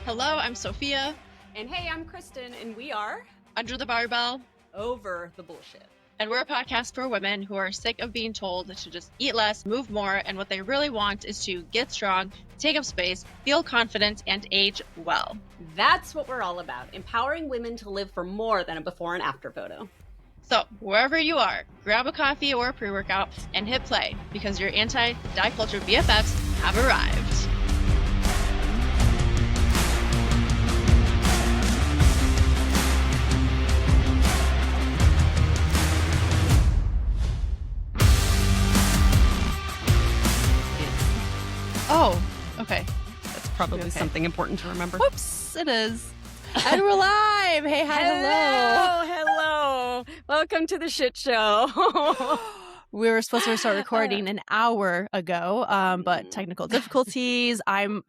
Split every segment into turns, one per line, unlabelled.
Hello, I'm Sophia.
And hey, I'm Kristin, and we are
Under the Barbell.
Over the Bullshit.
And we're a podcast for women who are sick of being told to just eat less, move more, and what they really want is to get strong, take up space, feel confident, and age well.
That's what we're all about, empowering women to live for more than a before and after photo.
So, wherever you are, grab a coffee or a pre-workout and hit play, because your anti-diet culture BFFs have arrived. Oh, okay.
That's probably something important to remember.
Whoops, it is. And we're live. Hey, hi, hello.
Welcome to the shit show.
We were supposed to start recording an hour ago, but technical difficulties. I'm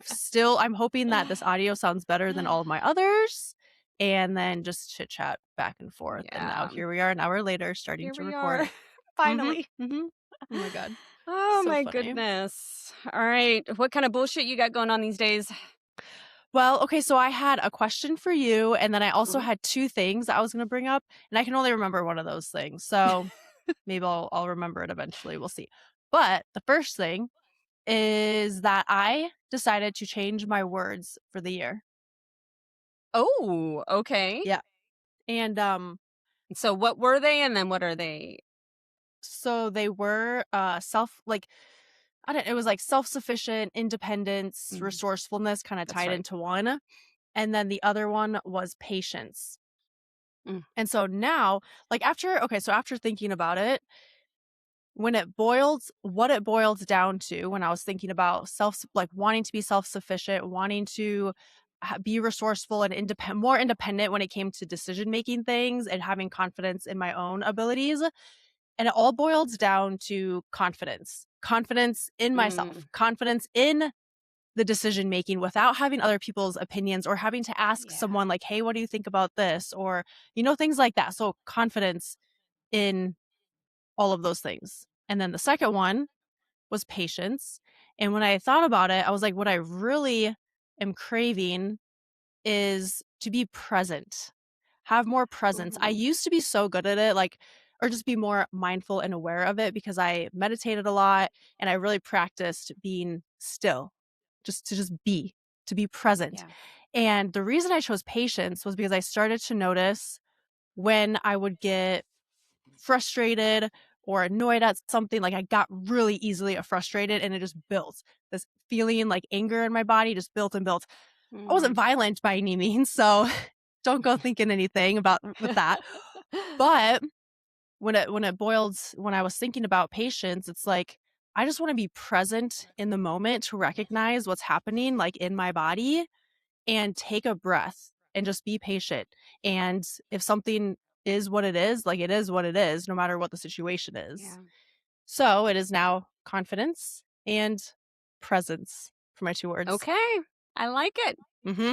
hoping that this audio sounds better than all of my others, and then just chit chat back and forth.
Yeah.
And now here we are, an hour later, starting to record.
Are. Finally.
Mm-hmm. Oh my god.
Oh
So
my
funny.
Goodness. All right. What kind of bullshit you got going on these days?
Well, okay, so I had a question for you, and then I also had two things I was going to bring up, and I can only remember one of those things. So maybe I'll remember it eventually. We'll see. But the first thing is that I decided to change my words for the year.
Oh, okay.
Yeah. And
so what were they, and then what are they?
So they were it was like self-sufficient, independence, resourcefulness kind of tied into one. And then the other one was patience. And so now, after thinking about it, what it boiled down to when I was thinking about wanting to be self-sufficient, wanting to be resourceful and more independent when it came to decision-making things and having confidence in my own abilities. And it all boils down to confidence in myself, confidence in the decision making without having other people's opinions or having to ask someone like, hey, what do you think about this? Or, things like that. So confidence in all of those things. And then the second one was patience. And when I thought about it, I was like, what I really am craving is to be present, have more presence. I used to be so good at it, or just be more mindful and aware of it because I meditated a lot and I really practiced being still, to be present. Yeah. And the reason I chose patience was because I started to notice when I would get frustrated or annoyed at something, I got really easily frustrated and it just built. This feeling anger in my body just built and built. I wasn't violent by any means, so don't go thinking anything with that. But when I was thinking about patience, it's I just want to be present in the moment to recognize what's happening in my body and take a breath and just be patient. And if something is what it is, it is what it is, no matter what the situation is. Yeah. So it is now confidence and presence for my two words.
Okay. I like it.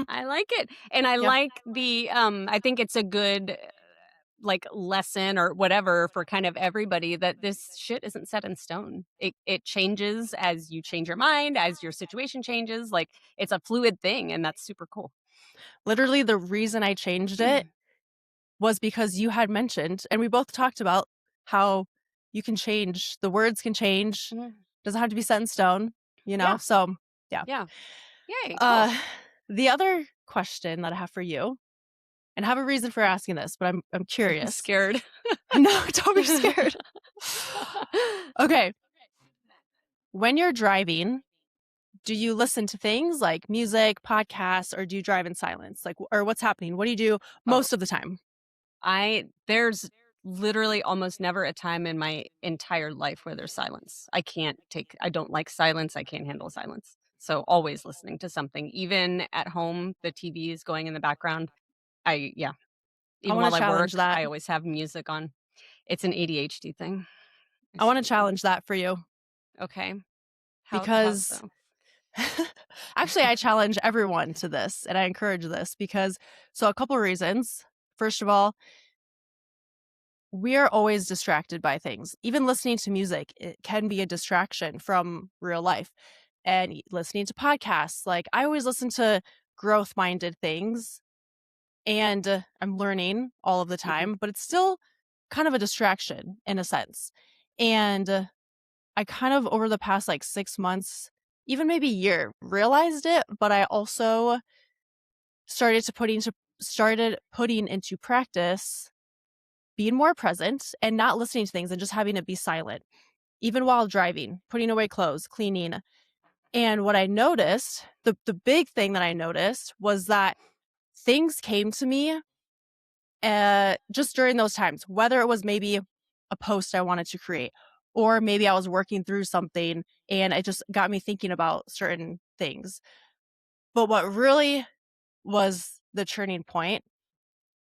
I like it. And I like the, I think it's a good lesson or whatever for kind of everybody that this shit isn't set in stone. It changes as you change your mind, as your situation changes. It's a fluid thing, and that's super cool.
Literally, the reason I changed it was because you had mentioned, and we both talked about how you can change, the words can change, doesn't have to be set in stone, so yeah.
Yay, cool.
The other question that I have for you, and I have a reason for asking this, but I'm curious.
I'm scared.
No, don't be scared. Okay. When you're driving, do you listen to things like music, podcasts, or do you drive in silence? Or what's happening? What do you do most of the time?
There's literally almost never a time in my entire life where there's silence. I don't like silence. I can't handle silence. So always listening to something. Even at home, the TV is going in the background. Even while I work, I always have music on. It's an ADHD thing.
I want to challenge that for you.
Okay.
Because
how so?
Actually, I challenge everyone to this, and I encourage this because a couple of reasons. First of all, we are always distracted by things. Even listening to music, it can be a distraction from real life. And listening to podcasts, I always listen to growth-minded things, and I'm learning all of the time, but it's still kind of a distraction in a sense. And I kind of over the past like 6 months, even maybe a year, realized it, but I also started putting into practice being more present and not listening to things and just having it be silent, even while driving, putting away clothes, cleaning. And what I noticed, the big thing that I noticed was that things came to me just during those times, whether it was maybe a post I wanted to create, or maybe I was working through something and it just got me thinking about certain things. But what really was the turning point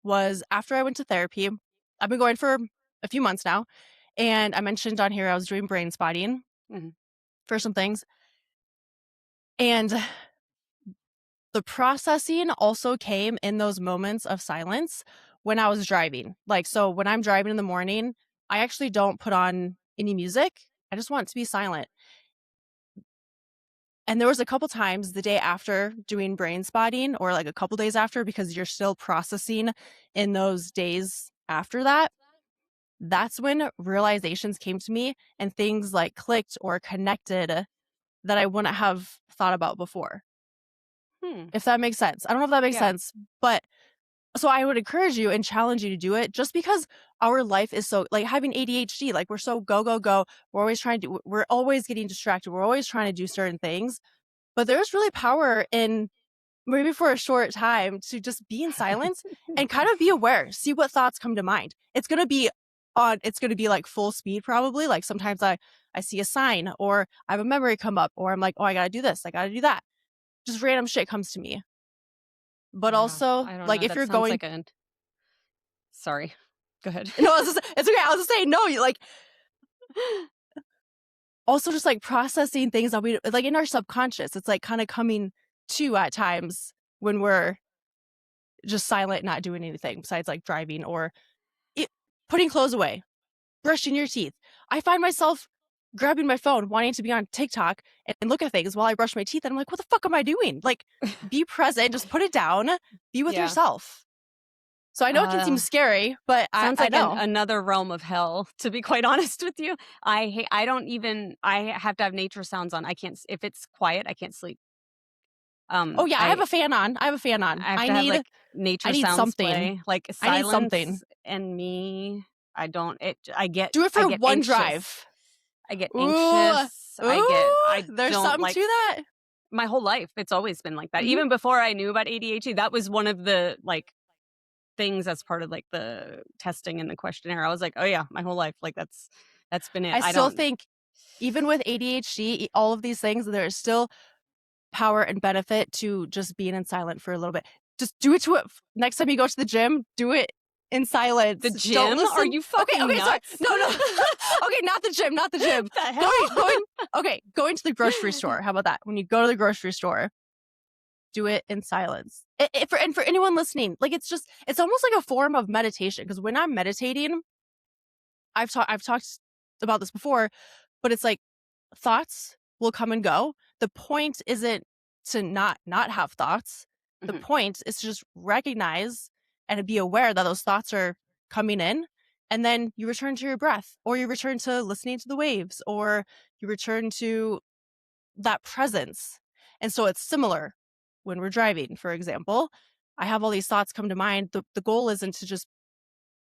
was after I went to therapy. I've been going for a few months now, and I mentioned on here I was doing brain spotting for some things. And the processing also came in those moments of silence when I was driving. Like, so when I'm driving in the morning, I actually don't put on any music. I just want it to be silent. And there was a couple times the day after doing brain spotting, or like a couple days after, because you're still processing in those days after that. That's when realizations came to me and things like clicked or connected that I wouldn't have thought about before. If that makes sense. I don't know if that makes sense, but so I would encourage you and challenge you to do it, just because our life is so, like, having ADHD, like, we're so go, go, go. We're always getting distracted. We're always trying to do certain things, but there's really power in maybe for a short time to just be in silence and kind of be aware, see what thoughts come to mind. It's going to be like full speed probably. Like sometimes I see a sign or I have a memory come up or I'm like, oh, I got to do this. I got to do that. Just random shit comes to me. But also,
I don't
like,
know.
if
That
you're
sounds
going,
like a. Sorry. Go ahead.
no, it's okay. I was just saying, no, you like, also just like processing things that we like in our subconscious. It's like kind of coming to at times when we're just silent, not doing anything besides like driving or putting clothes away, brushing your teeth. I find myself grabbing my phone, wanting to be on TikTok and look at things while I brush my teeth. And I'm like, what the fuck am I doing? Like, be present, just put it down, be with yourself. So I know it can seem scary, but
sounds
I
like
know.
Another realm of hell, to be quite honest with you. I have to have nature sounds on. I can't, if it's quiet, I can't sleep.
Oh yeah, I have a fan on. I have
have to have like nature sounds
something.
play, like
I need
silence
something.
and me. I don't.
Do it for one
anxious.
drive.
I get anxious. I
there's
don't
something
like
to that.
my whole life. It's always been like that. Even before I knew about ADHD, that was one of the like things as part of like the testing and the questionnaire. I was like, oh yeah, my whole life. Like that's been it.
I still think even with ADHD, all of these things, there's still power and benefit to just being in silent for a little bit. Just do it next time you go to the gym, do it in silence.
The gym? Are you fucking nuts?
Sorry. No. Okay, not the gym.
The hell?
Going to the grocery store. How about that? When you go to the grocery store, do it in silence. For anyone listening, like it's almost like a form of meditation. Because when I'm meditating, I've talked about this before, but it's like thoughts will come and go. The point isn't to not have thoughts. The point is to just recognize and be aware that those thoughts are coming in, and then you return to your breath, or you return to listening to the waves, or you return to that presence. And so it's similar when we're driving, for example. I have all these thoughts come to mind. The goal isn't to just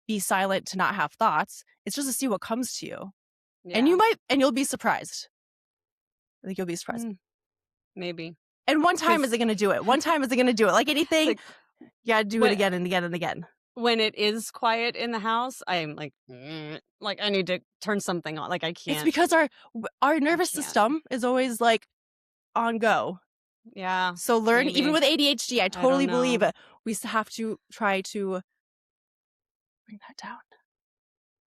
be silent to not have thoughts. It's just to see what comes to you. Yeah. And you'll be surprised. I think you'll be surprised.
Maybe.
And one time is it going to do it. One time is it going to do it. Like anything, like, you got to do it again and again and again.
When it is quiet in the house, I'm like I need to turn something on. Like I can't.
It's because our nervous system is always like on go.
Yeah.
So even with ADHD, I totally believe it. We have to try to bring that down.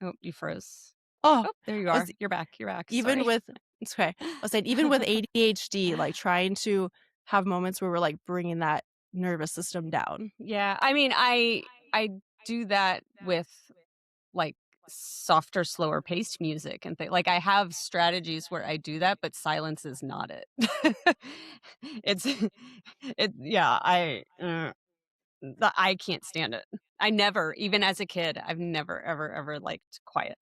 Oh, you froze.
Oh,
there you are. You're back.
Even
Sorry.
it's okay. I was saying, even with ADHD, like trying to have moments where we're like bringing that nervous system down.
Yeah. I mean, I do that with like softer, slower paced music and like I have strategies where I do that, but silence is not it. It's yeah, I can't stand it. I never, even as a kid, I've never ever ever liked quiet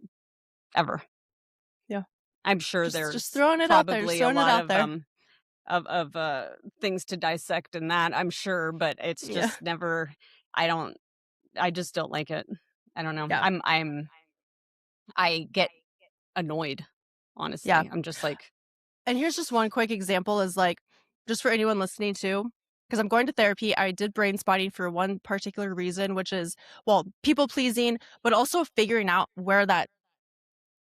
ever.
Yeah.
I'm sure
Just
there's
throwing it out there, just
probably a
throwing it
lot
out there.
of things to dissect in that, I'm sure, but it's
Yeah.
just never I don't I just don't like it. I don't know.
Yeah.
I get annoyed,
Yeah.
honestly. I'm just like,
And here's just one quick example is like, just for anyone listening too, because I'm going to therapy. I did brain spotting for one particular reason, which is, well, people pleasing, but also figuring out where that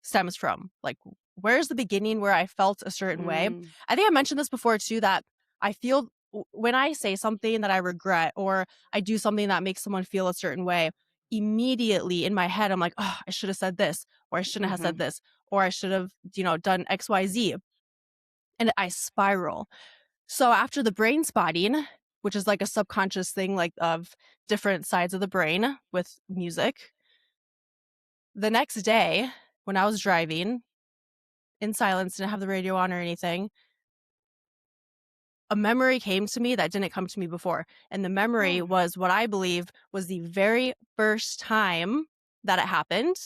stems from. Like, where's the beginning where I felt a certain way?
mm,
I think I mentioned this before too, that I feel when I say something that I regret or I do something that makes someone feel a certain way, immediately in my head, I'm like, oh, I should have said this, or I shouldn't have said
mhm.
this, or I should have, done XYZ. And I spiral. So after the brain spotting, which is like a subconscious thing, like of different sides of the brain with music, the next day when I was driving in silence, didn't have the radio on or anything, a memory came to me that didn't come to me before. And the memory
Oh.
was what I believe was the very first time that it happened.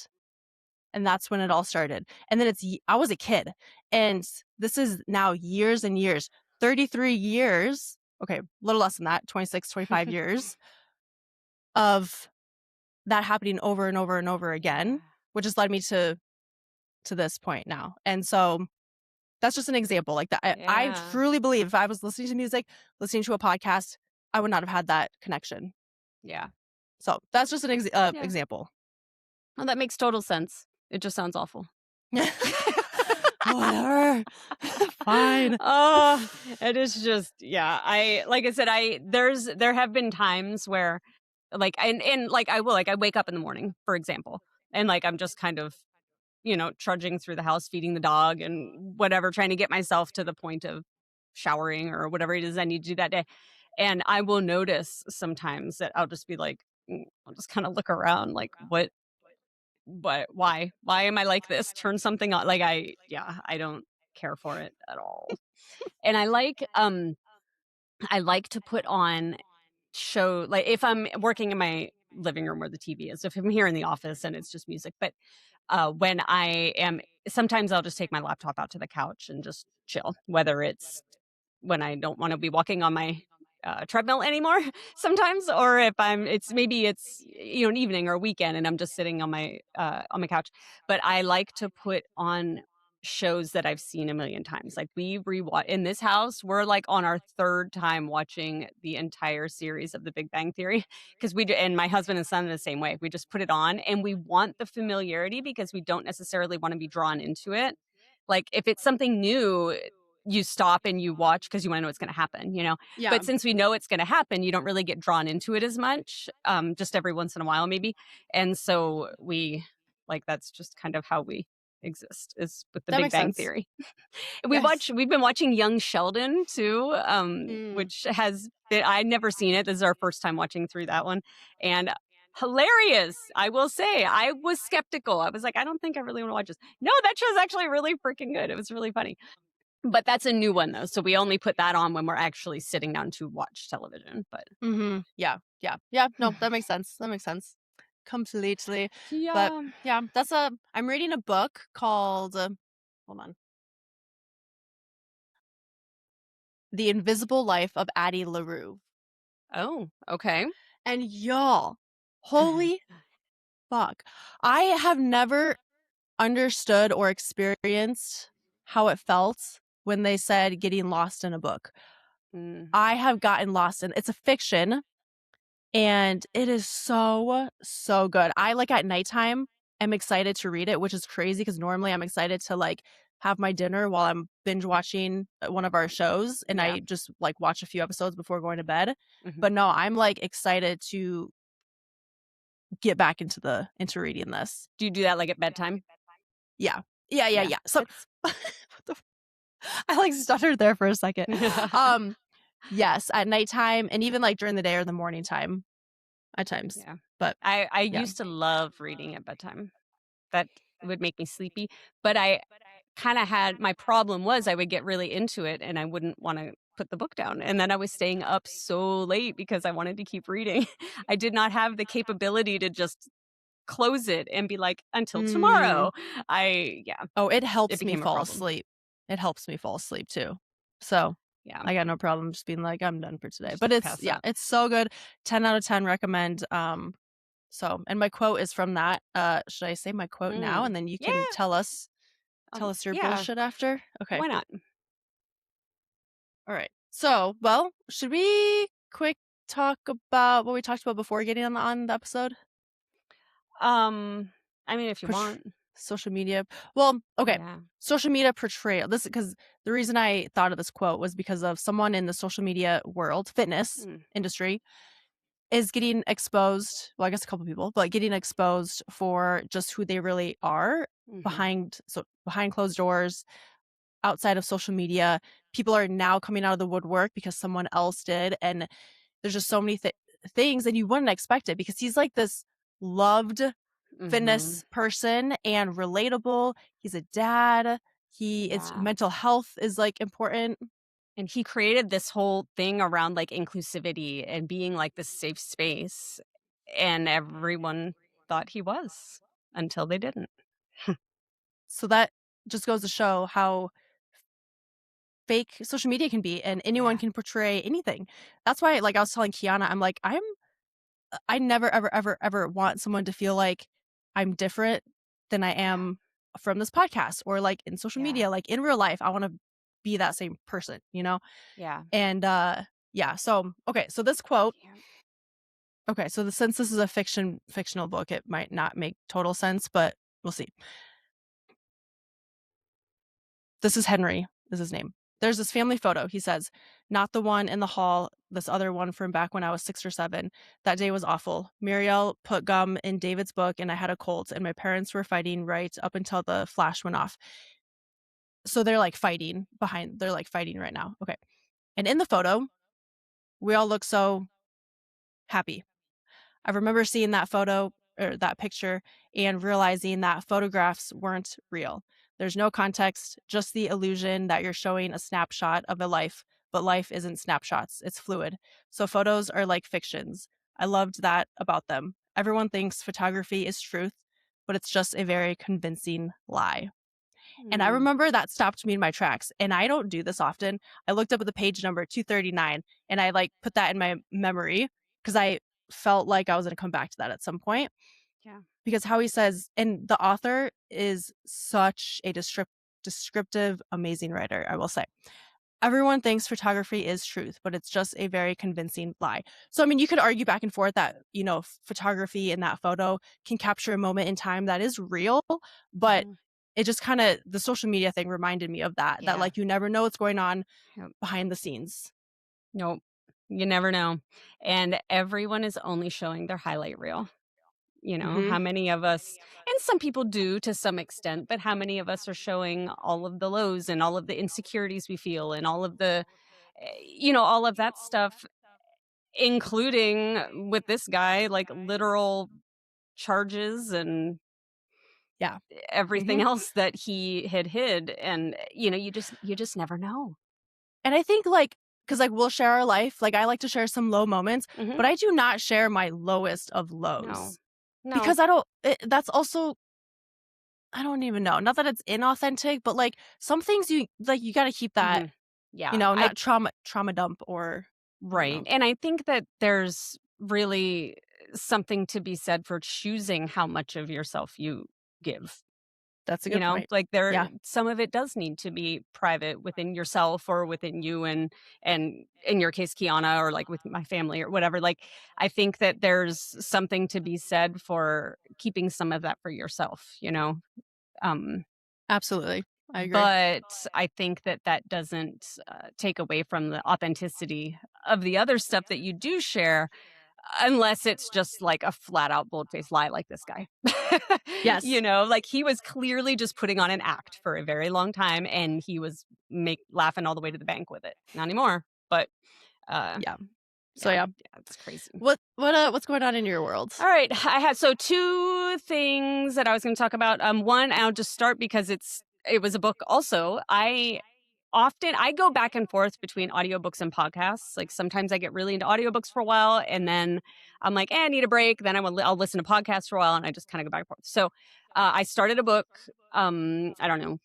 And that's when it all started. And then I was a kid. And this is now years and years, 33 years. Okay, a little less than that, 26, 25 years of that happening over and over and over again,
Yeah.
which has led me to this point now. And so that's just an example like that. I
Yeah.
truly believe if I was listening to music, listening to a podcast, I would not have had that connection.
Yeah.
So that's just an
Yeah.
example.
Well, that makes total sense. It just sounds awful.
Whatever. Fine.
Oh, it is just yeah. I like I said, there have been times where like and like I wake up in the morning, for example, and like I'm just kind of, trudging through the house, feeding the dog and whatever, trying to get myself to the point of showering or whatever it is I need to do that day. And I will notice sometimes that I'll just be like, I'll just kind of look around like, why am I like this? Turn something on. Like I don't care for it at all. And I like to put on show like if I'm working in my living room where the TV is, if I'm here in the office and it's just music, but when I am sometimes I'll just take my laptop out to the couch and just chill, whether it's when I don't want to be walking on my treadmill anymore sometimes, or if it's an evening or a weekend and I'm just sitting on my couch. But I like to put on shows that I've seen a million times. Like we rewatch in this house, we're like on our third time watching the entire series of The Big Bang Theory because and my husband and son are the same way. We just put it on and we want the familiarity because we don't necessarily want to be drawn into it. Like if it's something new, you stop and you watch because you want to know what's going to happen.
Yeah.
But since we know it's going to happen, you don't really get drawn into it as much, just every once in a while maybe. And so that's just kind of how we exist is with The
That
Big
makes
Bang
sense.
Theory.
Yes.
We've been watching Young Sheldon too,
Mm.
which I'd never seen it. This is our first time watching through that one, and hilarious. I will say, I was skeptical. I was like, I don't think I really want to watch this. No, that show's actually really freaking good. It was really funny. But that's a new one though, so we only put that on when we're actually sitting down to watch television. But
Yeah. Yeah. Yeah. No, that makes sense. That makes sense. Completely. But
yeah.
yeah, I'm reading a book called, hold on, The Invisible Life of Addie LaRue.
Oh, okay.
And y'all, holy fuck. I have never understood or experienced how it felt when they said getting lost in a book.
Mm,
I have gotten lost in it's a fiction and it is so, so good. I like at nighttime am excited to read it, which is crazy because normally I'm excited to like have my dinner while I'm binge watching one of our shows and
yeah.
I just like watch a few episodes before going to bed.
Mhm.
But no, I'm like excited to get back into reading this.
Do you do that like at bedtime?
Yeah. Yeah, yeah,
Yeah.
yeah. So
It's
what the I like stuttered there for a second. Um, yes, at nighttime and even like during the day or the morning time at times.
yeah.
But
I
yeah.
used to love reading at bedtime. that would make me sleepy, but I kinda had my problem was I would get really into it, and I wouldn't wanna put the book down, and then I was staying up so late because I wanted to keep reading. I did not have the capability to just close it and be like, "Until
Mm.
tomorrow." I yeah,
Oh, it
it
helps me
became a
fall
problem.
asleep. It helps me fall asleep too. So,
Yeah,
I got no problem just being like, "I'm done for today." But
just
it's
pass
yeah,
out.
it's so good. 10 out of 10 recommend, so and my quote is from that. Should I say my quote now
Mm.
and then you can
Yeah,
tell us your
yeah,
bullshit after? Okay.
why not?
Alright. So, well, should we quick talk about what we talked about before getting on the episode?
Um, I mean, if you
Portr
want.
Social media. Well, okay.
Yeah.
Social media portrayal. This because the reason I thought of this quote was because of someone in the social media world, fitness
Mm,
industry, is getting exposed. Well, I guess a couple people, but getting exposed for just who they really are
mhm,
behind closed doors, outside of social media. People are now coming out of the woodwork because someone else did, and there's just so many things, and you wouldn't expect it because he's like this loved
mhm.
fitness person and relatable. He's a dad. It's
Yeah.
mental health is like important.
And he created this whole thing around, like, inclusivity and being, like, this safe space, and everyone thought he was, until they didn't.
So that just goes to show how fake social media can be and anyone
Yeah,
can portray anything. That's why like I was telling Kiana, I'm like, I never ever ever ever want someone to feel like I'm different than I
yeah,
am from this podcast or like in social
yeah,
media, like in real life. I want to be that same person, you know?
yeah,
And yeah, so okay, so this quote,
yeah.
okay, so since this is a fictional book, it might not make total sense, but we'll see. This is Henry, is his name. There's this family photo. He says, "Not the one in the hall, this other one from back when I was 6 or 7. That day was awful. Muriel put gum in David's book and I had a cold and my parents were fighting right up until the flash went off." So they're like fighting right now. Okay. And in the photo, we all look so happy. I remember seeing that photo or that picture and realizing that photographs weren't real. There's no context, just the illusion that you're showing a snapshot of a life, but life isn't snapshots, it's fluid. So photos are like fictions. I loved that about them. Everyone thinks photography is truth, but it's just a very convincing lie. And I
Mm,
remember that stopped me in my tracks. And I don't do this often. I looked up at the page number 239 and I like put that in my memory because I felt like I was going to come back to that at some point.
yeah.
Because how he says, and the author is such a descriptive, amazing writer, I will say. Everyone thinks photography is truth, but it's just a very convincing lie. So, I mean, you could argue back and forth that, photography in that photo can capture a moment in time that is real, but
Mhm.
it just kind of, the social media thing reminded me of that
Yeah.
like you never know what's going on
Yep.
behind the scenes.
Nope. You never know. And everyone is only showing their highlight reel. You know,
Hmm.
how many of us and some people do to some extent, but how many of us are showing all of the lows and all of the insecurities we feel and all of the all of that stuff, including with this guy, like literal charges and
Yeah.
everything
Hmm.
else that he had hid. And, you just never know.
And I think like, because like we'll share our life, like I like to share some low moments,
Hmm.
but I do not share my lowest of
No,
lows
no.
because that's also, I don't even know. Not that it's inauthentic, but like some things you got to keep that,
Hmm. Yeah.
not trauma dump or I don't
Right,
know.
and I think that there's really something to be said for choosing how much of yourself you give,
That's a good point.
like,
Yeah,
some of it does need to be private within yourself or within you and in your case, Kiana, or, like, with my family or whatever, like, I think that there's something to be said for keeping some of that for yourself, um
absolutely. I agree.
but I think that that doesn't, take away from the authenticity of the other stuff that you do share, unless it's just like a flat out bold-faced lie like this guy.
Yes.
Like he was clearly just putting on an act for a very long time, and he was make laughing all the way to the bank with it. Not anymore, but, uh,
Yeah. So yeah,
it's crazy.
What's going on in your world?
All right, I had 2 things that I was going to talk about. One, I'll just start because it was a book. Also, I go back and forth between audiobooks and podcasts. Like sometimes I get really into audiobooks for a while, and then I'm like, I need a break. Then I'll listen to podcasts for a while, and I just kind of go back and forth. So I started a book. I don't know,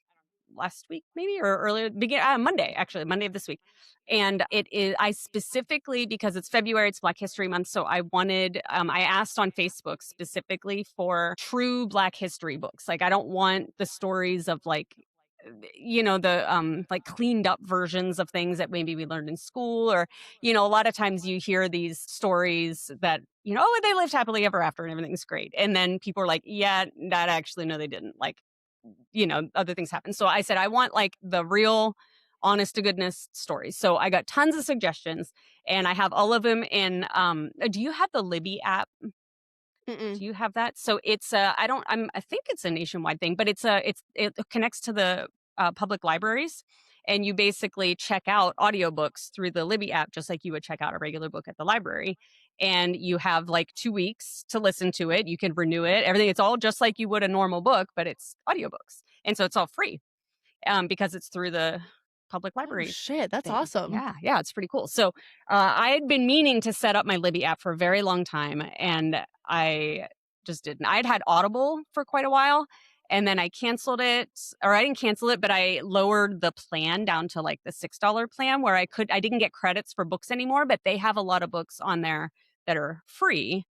last week maybe or earlier Monday, actually Monday of this week. And it is, I specifically, because it's February, it's Black History Month, so I wanted I asked on Facebook specifically for true Black history books. Like I don't want the stories of like the like cleaned up versions of things that maybe we learned in school, or a lot of times you hear these stories that oh, they lived happily ever after and everything's great, and then people are like, yeah, that actually, no, they didn't. Like other things happen. So I said, I want like the real honest to goodness stories. So I got tons of suggestions, and I have all of them in do you have the Libby app?
Mm-mm.
Do you have that? So it's I think it's a nationwide thing, but it connects to the public libraries, and you basically check out audiobooks through the Libby app just like you would check out a regular book at the library. And you have like 2 weeks to listen to it. You can renew it. Everything, it's all just like you would a normal book, but it's audiobooks. And so it's all free because it's through the public
Oh
library
shit, that's
thing.
awesome.
Yeah, it's pretty cool. So I had been meaning to set up my Libby app for a very long time, and I just didn't. I'd had Audible for quite a while, and then I canceled it, or I didn't cancel it, but I lowered the plan down to like the $6 plan where I didn't get credits for books anymore, but they have a lot of books on there that are free,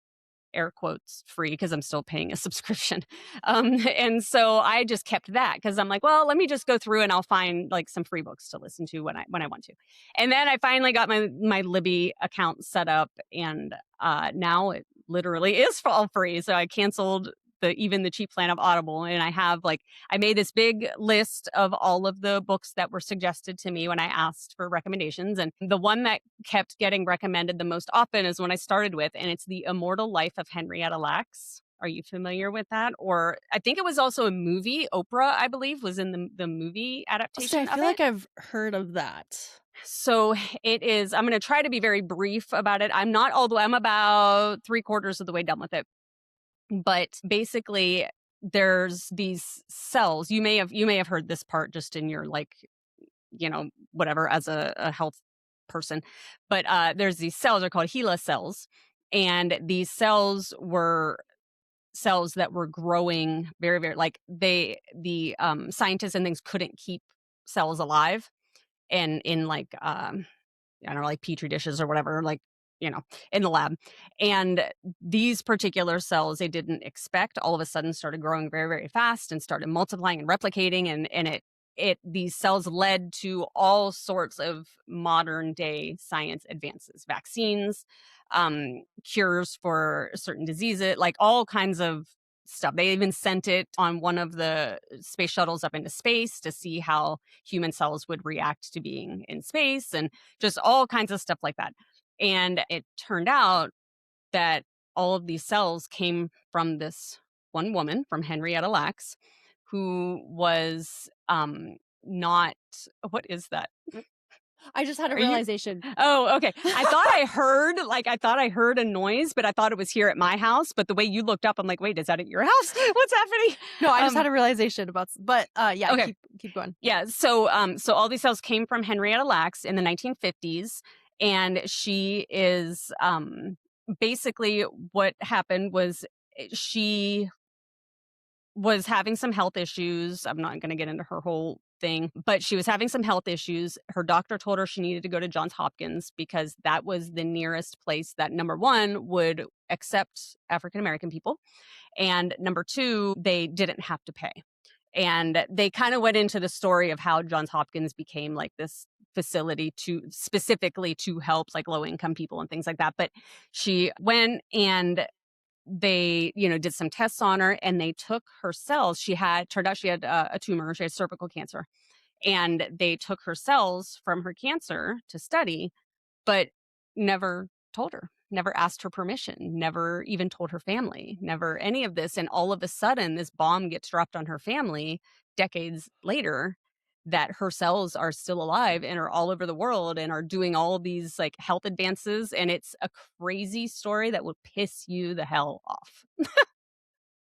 air quotes free, because I'm still paying a subscription. And so I just kept that because I'm like, well, let me just go through and I'll find like some free books to listen to when I want to. And then I finally got my Libby account set up, and now it literally is all free. So I canceled even the cheap plan of Audible, and I made this big list of all of the books that were suggested to me when I asked for recommendations, and the one that kept getting recommended the most often is one I started with, and it's The Immortal Life of Henrietta Lacks. Are you familiar with that? Or I think it was also a movie. Oprah, I believe, was in the movie adaptation
I
of
feel
it.
like I've heard of that.
So it is, I'm going to try to be very brief about it. I'm not all the way, I'm about 3/4 of the way done with it. But basically, there's these cells. You may have heard this part just in your like, whatever, as a health person. But there's these cells, are called HeLa cells, and these cells were cells that were growing very, very, like the scientists and things couldn't keep cells alive, and in like I don't know, like petri dishes or whatever, like, in the lab. And these particular cells, they didn't expect, all of a sudden started growing very, very fast and started multiplying and replicating. And these cells led to all sorts of modern day science advances, vaccines, cures for certain diseases, like all kinds of stuff. They even sent it on one of the space shuttles up into space to see how human cells would react to being in space, and just all kinds of stuff like that. And it turned out that all of these cells came from this one woman, from Henrietta Lacks, who was not, what is that?
I just had a
Are you?
realization.
Oh, okay. I thought I heard a noise, but I thought it was here at my house. But the way you looked up, I'm like, wait, is that at your house? What's happening?
No, I just had a realization about, but yeah,
Okay.
keep going.
Yeah. So all these cells came from Henrietta Lacks in the 1950s, and she is basically, what happened was she was having some health issues. I'm not going to get into her whole thing, but she was having some health issues. Her doctor told her she needed to go to Johns Hopkins because that was the nearest place that, number one, would accept African American people, and number two, they didn't have to pay. And they kind of went into the story of how Johns Hopkins became like this facility specifically to help like low income people and things like that. But she went, and they, did some tests on her, and they took her cells. Turned out she had a tumor. She had cervical cancer, and they took her cells from her cancer to study, but never told her, never asked her permission, never even told her family, never any of this. And all of a sudden, this bomb gets dropped on her family decades later. that her cells are still alive and are all over the world and are doing all these like health advances. And it's a crazy story that will piss you the hell off.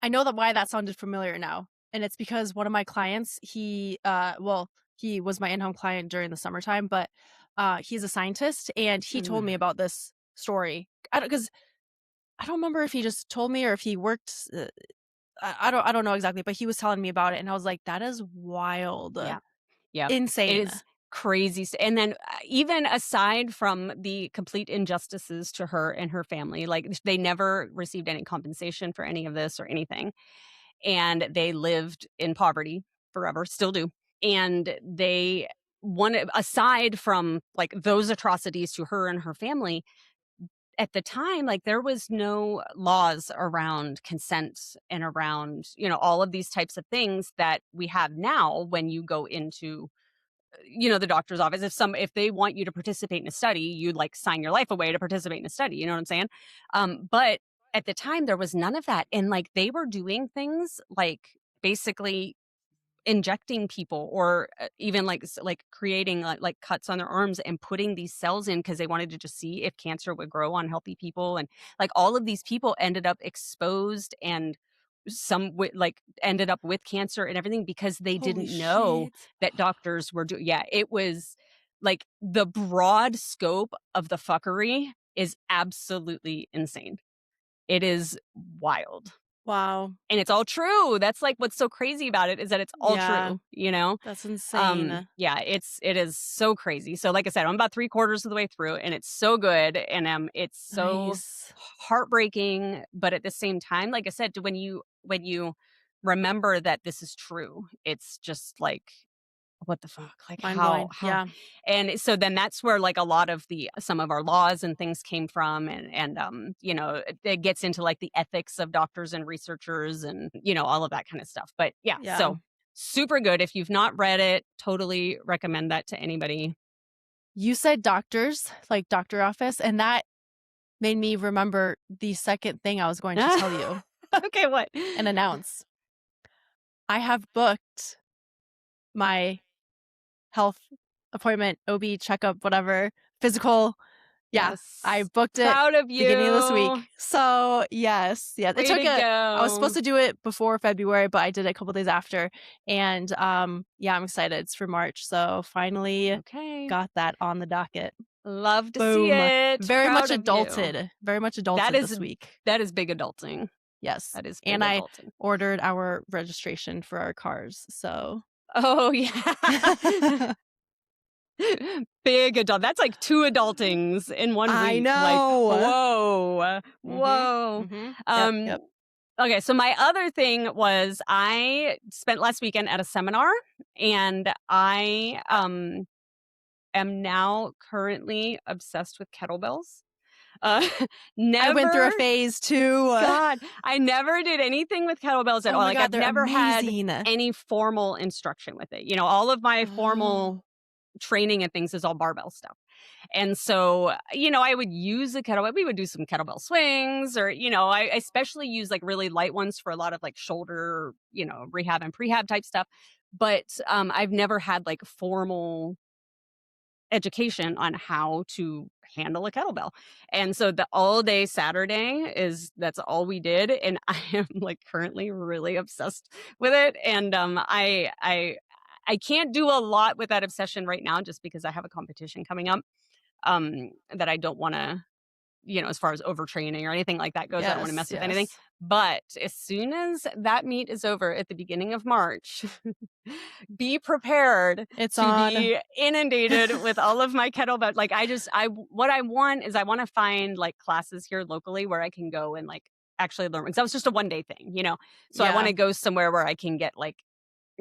I know that why that sounded familiar now. And it's because one of my clients, he was my in-home client during the summertime, but he's a scientist and he told me
Mm.
about this story. Because I don't remember if he just told me or if he worked. I don't know exactly, but he was telling me about it, and I was like, "That is wild,
Yeah. Yeah. It
insane."
is crazy. And then even aside from the complete injustices to her and her family, like they never received any compensation for any of this or anything. And they lived in poverty forever, still do. And they one aside from like those atrocities to her and her family, at the time, like there was no laws around consent and around, all of these types of things that we have now when you go into the doctor's office. If they want you to participate in a study, you like sign your life away to participate in a study, you know what I'm saying? But at the time there was none of that, and like they were doing things like basically injecting people or even like creating like cuts on their arms and putting these cells in because they wanted to just see if cancer would grow on healthy people. And like all of these people ended up exposed, and like ended up with cancer and everything because they
Holy
didn't know
shit.
that doctors were doing. Yeah, it was like the broad scope of the fuckery is absolutely insane. It is wild.
Wow.
And it's all true. That's like what's so crazy about it is that it's all
Yeah,
true, you know?
that's insane.
Yeah, it is so crazy. So like I said, I'm about 3/4 of the way through and it's so good, and it's so
Nice.
heartbreaking, but at the same time, like I said, when you remember that this is true, it's just like what the fuck? Like
Mind blowing.
how
Yeah.
and so then that's where like a lot of the some of our laws and things came from, and it gets into like the ethics of doctors and researchers and all of that kind of stuff. But yeah,
Yeah.
so super good. If you've not read it, totally recommend that to anybody.
You said doctors, like doctor office, and that made me remember the second thing I was going to tell you
Okay, what?
and announce. I have booked my health appointment, OB checkup, whatever, physical. Yeah, I
Yes.
booked it
Proud of
beginning of this
you.
week. So, yes, yeah,
Way to
I was supposed
go.
to do it before February, but I did it a couple days after. And yeah, I'm excited. It's for March. So, finally
Okay.
got that on the docket.
Love to see
Boom.
it.
Very much
Proud of you.
adulted. Very much
That
adulted
is
this week.
that is big adulting.
Yes.
That is big
And I
adulting.
ordered our registration for our cars. So,
Oh, yeah. Big adult. That's like 2 adultings in 1
I
week. Like,
know.
whoa.
Mhm.
Whoa.
Mhm. Yep,
Um,
yep.
okay, so my other thing was I spent last weekend at a seminar, and I, am now currently obsessed with kettlebells. Uh,
I went through
never
a phase too.
God, I never did anything with kettlebells at
Oh
all.
my
Like,
god,
I've
they're
never had
amazing.
any formal instruction with it. All of my
Oh.
formal training and things is all barbell stuff. And so, I would use a kettlebell. We would do some kettlebell swings, or, I especially use like really light ones for a lot of like shoulder, rehab and prehab type stuff. But I've never had like formal education on how to handle a kettlebell. And so the all day Saturday that's all we did. And I am like currently really obsessed with it. And I can't do a lot with that obsession right now just because I have a competition coming up that I don't want to, as far as overtraining or anything like that goes, I don't want to
Yes,
mess with anything.
yes.
But as soon as that meet is over at the beginning of March, be prepared
It's
to
on.
be inundated with all of my kettlebell. Like what I want is I want to find like classes here locally where I can go and like actually learn, because that was just a 1 day thing. So I want
Yeah.
to go somewhere where I can get like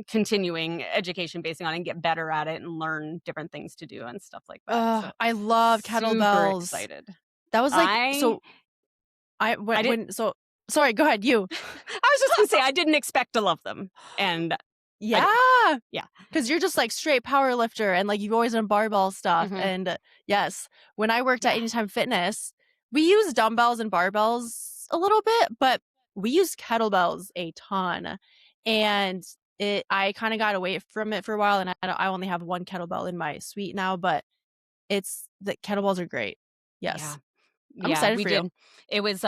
continuing education based on and get better at it and learn different things to do and stuff like that. So
I love
super
kettlebells.
excited.
That was like
I
so I
I didn't
when so sorry, go ahead, you.
I was just gonna say I didn't expect to love them, and I did.
Yeah.
Yeah.
'Cause you're just, like, straight power lifter and, like, you've always done barbell stuff,
Mhm.
and yes, when I worked at
Yeah.
Anytime Fitness, we use dumbbells and barbells a little bit, but we use kettlebells a ton, and I kind of got away from it for a while, and I only have one kettlebell in my suite now, but the kettlebells are great.
Yeah.
Yes. I'm
Yeah,
excited
we
for you.
did. It was,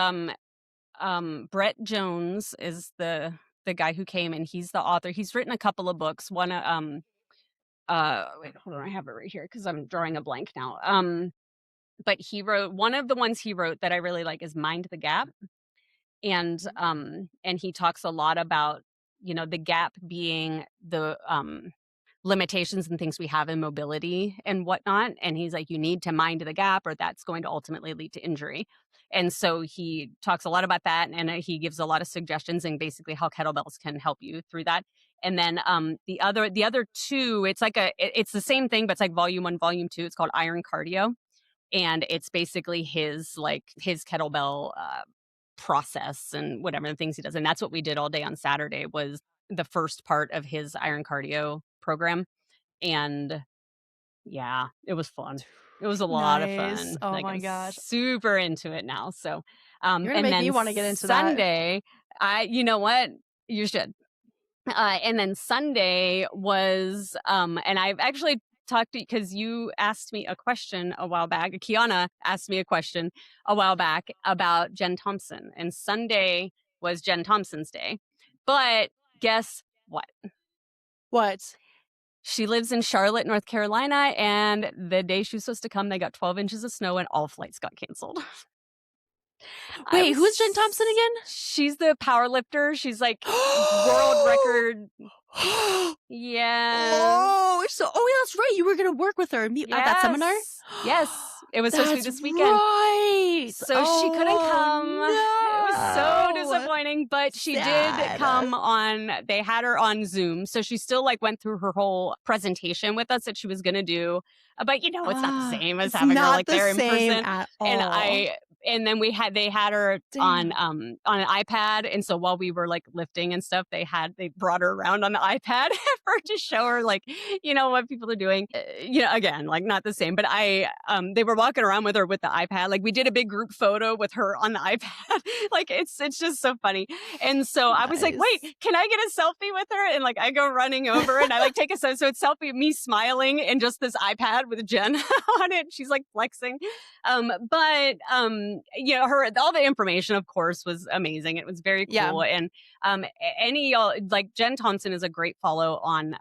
Brett Jones is the guy who came, and he's the author. He's written a couple of books. One, wait, hold on, I have it right here because 'cause I'm drawing a blank now. But he wrote one of the ones he wrote that I really like is Mind the Gap. And he talks a lot about, the gap being the, limitations and things we have in mobility and whatnot, and he's like, "You need to mind the gap or that's going to ultimately lead to injury." And so he talks a lot about that, and he gives a lot of suggestions and basically how kettlebells can help you through that. And then, the other 2, it's the same thing, but it's like volume 1, volume 2. It's called Iron Cardio, and it's basically his kettlebell, process and whatever the things he does. And that's what we did all day on Saturday was the first part of his iron cardio program. And yeah, it was fun. It was a lot of
Nice.
fun.
Oh
Like
my
I'm
gosh.
super into it now. So
You're gonna
and
make
then
me wanna get into that.
Sunday, you know what? You should. And then Sunday was, and I've actually talked to because you asked me a question a while back. Kiana asked me a question a while back about Jen Thompson, and Sunday was Jen Thompson's day. But guess what?
What?
She lives in Charlotte, North Carolina, and the day she was supposed to come, they got 12 inches of snow and all flights got canceled. I
Wait,
was
who's Jen Thompson again?
She's the power lifter. She's like world record. Yeah.
Oh, that's right. You were gonna work with her and meet at that seminar?
Yes. Yes. It was supposed to be
That's
this weekend.
right.
So she couldn't come. It was so
Oh, no.
disappointing, but she did
Sad.
come on. They had her on Zoom. So she still like went through her whole presentation with us that she was going to do. But it's not the same as
It's
having her
not
like
the
there in
same
person.
at
And
all.
they had her
Damn.
on an iPad. And so while we were like lifting and stuff, they brought her around on the iPad to show her like, what people are doing. Again, like not the same, but they were walking around with her with the iPad. Like we did a big group photo with her on the iPad. Like it's just so funny. And so I was like,
Nice.
wait, can I get a selfie with her? And like I go running over and I like take a selfie. So it's selfie of me smiling and just this iPad with Jen on it. She's like flexing. But her all the information, of course, was amazing. It was very
Yeah.
cool. And any y'all like Jen Thompson is a great follow on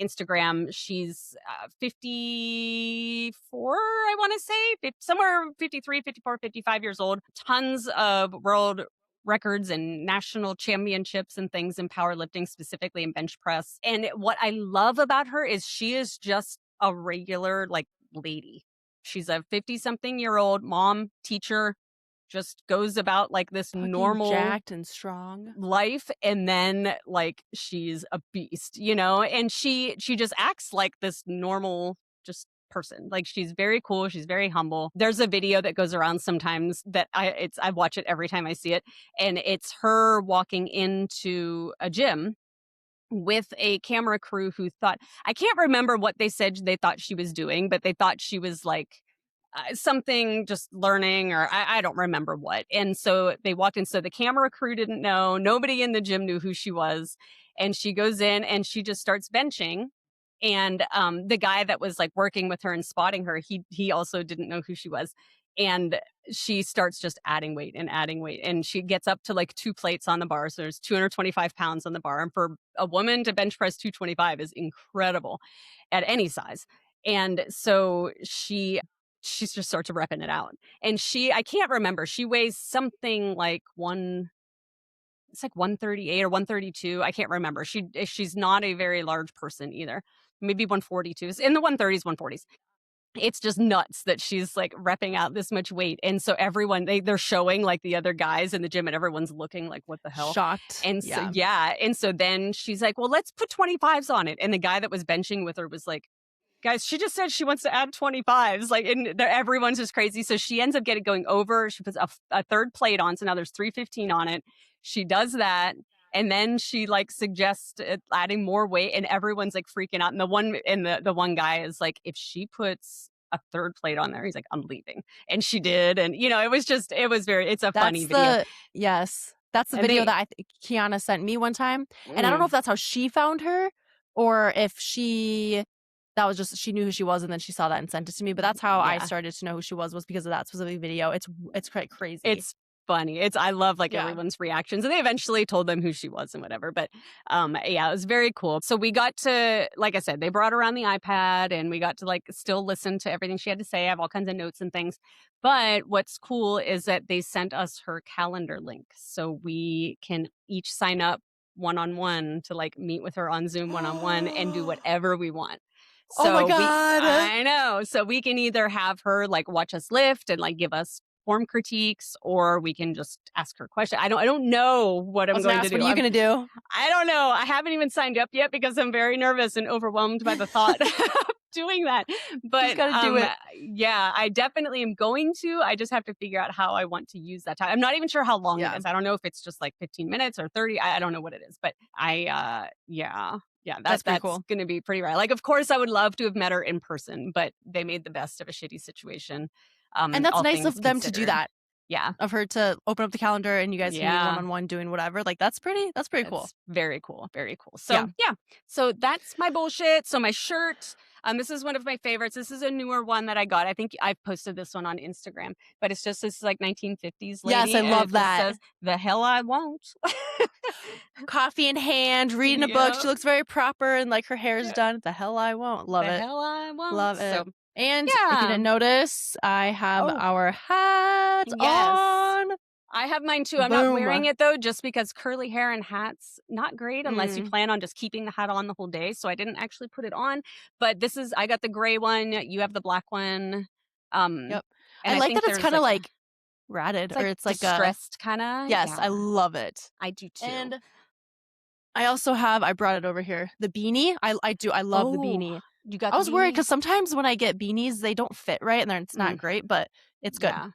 Instagram. She's 54, I want to say, somewhere 53, 54, 55 years old. Tons of world records and national championships and things in powerlifting, specifically in bench press. And what I love about her is she is just a regular like lady. She's a 50-something-year-old mom, teacher, just goes about like this
Fucking
normal
jacked and strong.
life, and then like she's a beast, and she just acts like this normal just person. Like she's very cool, she's very humble. There's a video that goes around sometimes that I watch it every time I see it, and it's her walking into a gym with a camera crew who thought, I can't remember what they said they thought she was doing, but they thought she was like something just learning, or I don't remember what. And so they walked in. So the camera crew didn't know. Nobody in the gym knew who she was. And she goes in and she just starts benching. And the guy that was like working with her and spotting her, he also didn't know who she was. And she starts just adding weight and adding weight. And she gets up to like 2 plates on the bar. So there's 225 pounds on the bar. And for a woman to bench press 225 is incredible at any size. And so she's just starts repping it out. And I can't remember, she weighs something like it's like 138 or 132. I can't remember. She's not a very large person either. Maybe 142. It's in the 130s, 140s. It's just nuts that she's like repping out this much weight. And so everyone, they're showing like the other guys in the gym and everyone's looking like, what the hell?
Shocked.
And so,
Yeah.
yeah. And so then she's like, well, let's put 25s on it. And the guy that was benching with her was like, guys, she just said she wants to add 25s. Like, and everyone's just crazy. So she ends up going over. She puts a third plate on. So now there's 315 on it. She does that. And then she like suggests adding more weight, and everyone's like freaking out. And the one guy is like, if she puts a third plate on there, he's like, I'm leaving. And she did. And it's a funny video.
Yes. That's the
And
video that Kiana sent me one time, and I don't know if that's how she found her or if she knew who she was and then she saw that and sent it to me, but that's how I started to know who she was because of that specific video. It's quite crazy.
It's funny. I love like everyone's reactions, and they eventually told them who she was and whatever. But yeah, it was very cool. So we got to, like I said, they brought around the iPad and we got to like still listen to everything she had to say. I have all kinds of notes and things. But what's cool is that they sent us her calendar link so we can each sign up one-on-one to like meet with her on Zoom one-on-one and do whatever we want. So
oh my God.
I know. So we can either have her like watch us lift and like give us form critiques, or we can just ask her questions. I don't know what I'm going to do.
What are you going to do?
I don't know. I haven't even signed up yet because I'm very nervous and overwhelmed by the thought of doing that. But
gotta do it.
Yeah, I definitely am going to. I just have to figure out how I want to use that time. I'm not even sure how long it is. I don't know if it's just like 15 minutes or 30. I don't know what it is, but yeah, that's
cool.
going to be pretty rad. Like, of course, I would love to have met her in person, but they made the best of a shitty situation.
And that's nice of them to do that.
Yeah.
Of her to open up the calendar and you guys can be one-on-one doing whatever. Like, that's pretty cool.
Very cool. Very cool. So, yeah. So that's my bullshit. So my shirt, this is one of my favorites. This is a newer one that I got. I think I've posted this one on Instagram, but it's just this like 1950s lady.
Yes, I love that.
It says, "The hell I won't."
Coffee in hand, reading a book. She looks very proper and like her hair's done. The hell I won't. Love it.
The hell I won't.
Love it. So, and if you didn't notice, I have our hat on.
I have mine too. I'm not wearing it though, just because curly hair and hats, not great unless you plan on just keeping the hat on the whole day. So I didn't actually put it on. But I got the gray one. You have the black one.
Yep. I like that it's kind of like ratted, or it's like
distressed kind of.
Yes, I love it.
I do too.
And I also have, I brought it over here, the beanie. I love the beanie.
You got.
I was worried because sometimes when I get beanies, they don't fit right and it's not great, but it's good.
Yeah.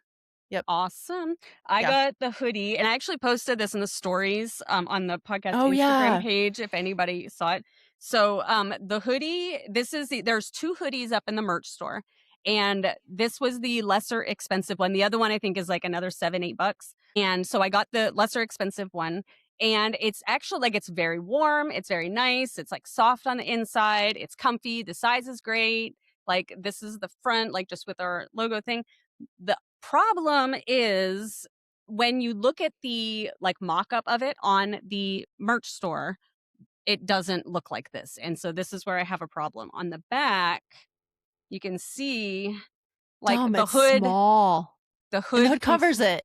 Yep.
Awesome. I got the hoodie, and I actually posted this in the stories on the podcast Instagram page if anybody saw it. So the hoodie, there's 2 hoodies up in the merch store, and this was the lesser expensive one. The other one I think is like another $7-8. And so I got the lesser expensive one. And it's actually like, it's very warm. It's very nice. It's like soft on the inside. It's comfy. The size is great. Like, this is the front, like just with our logo thing. The problem is when you look at the like mock-up of it on the merch store, it doesn't look like this. And so this is where I have a problem. On the back, you can see like the hood.
Small.
The hood
covers it.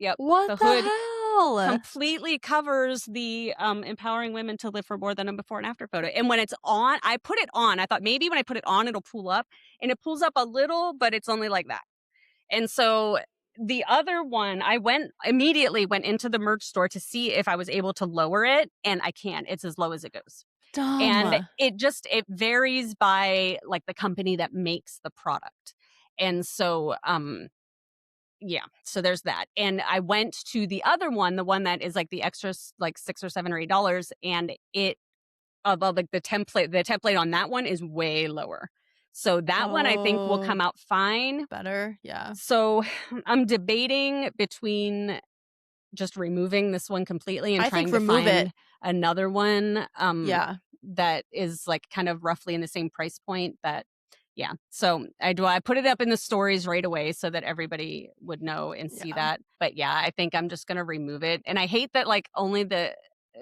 Yep.
What the hood hell?
Completely covers the empowering women to live for more than a before and after photo. And when it's on, I put it on. I thought maybe when I put it on, it'll pull up, and it pulls up a little, but it's only like that. And so the other one, I immediately went into the merch store to see if I was able to lower it, and I can't. It's as low as it goes.
Dumb.
And it varies by like the company that makes the product. And so yeah, so there's that. And I went to the other one, the one that is like the extra like $6 or $7 or $8, and like the template on that one is way lower. So that one I think will come out fine.
Better, yeah.
So I'm debating between just removing this one completely and trying to find another one that is like kind of roughly in the same price point. Yeah. So I put it up in the stories right away so that everybody would know and see that. But yeah, I think I'm just going to remove it. And I hate that like only the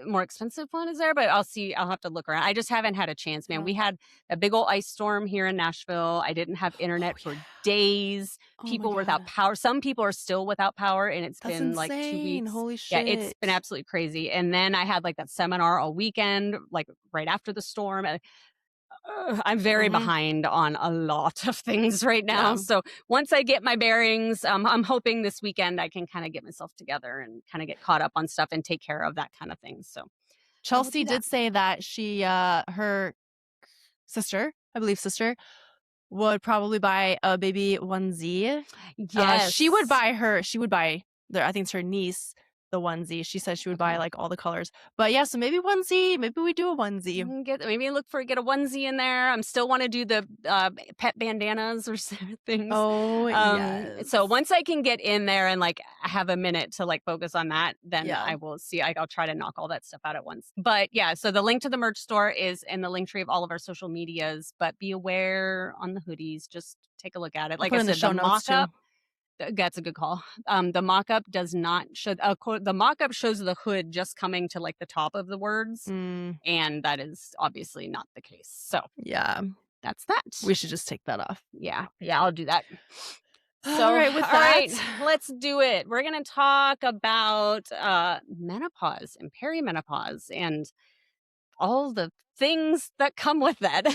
more expensive one is there, but I'll have to look around. I just haven't had a chance, man. We had a big old ice storm here in Nashville. I didn't have internet for days. People were without power. Some people are still without power, and it's been like 2 weeks.
Holy shit.
Yeah, it's been absolutely crazy. And then I had like that seminar all weekend, like right after the storm. I'm very behind on a lot of things right now.
Yeah.
So once I get my bearings, I'm hoping this weekend I can kind of get myself together and kind of get caught up on stuff and take care of that kind of thing. So
Chelsea did say that she, her sister, I believe would probably buy a baby onesie.
Yes.
She would buy I think it's her niece, the onesie. She said she would buy like all the colors. But yeah, so maybe onesie. Maybe we do a onesie.
Get a onesie in there. I still want to do the pet bandanas or things.
Oh, yes.
So once I can get in there and like have a minute to like focus on that, then
Yeah.
I will see. I'll try to knock all that stuff out at once. But yeah, so the link to the merch store is in the link tree of all of our social medias. But be aware on the hoodies. Just take a look at it. Like I
in the
said,
show
the
notes too.
mock-up. That's a good call. The mock-up does not show. The mock-up shows the hood just coming to like the top of the words, and that is obviously not the case. So
yeah,
that's that.
We should just take that off.
Yeah, I'll do that.
So, all right,
let's do it. We're gonna talk about menopause and perimenopause and all the things that come with that.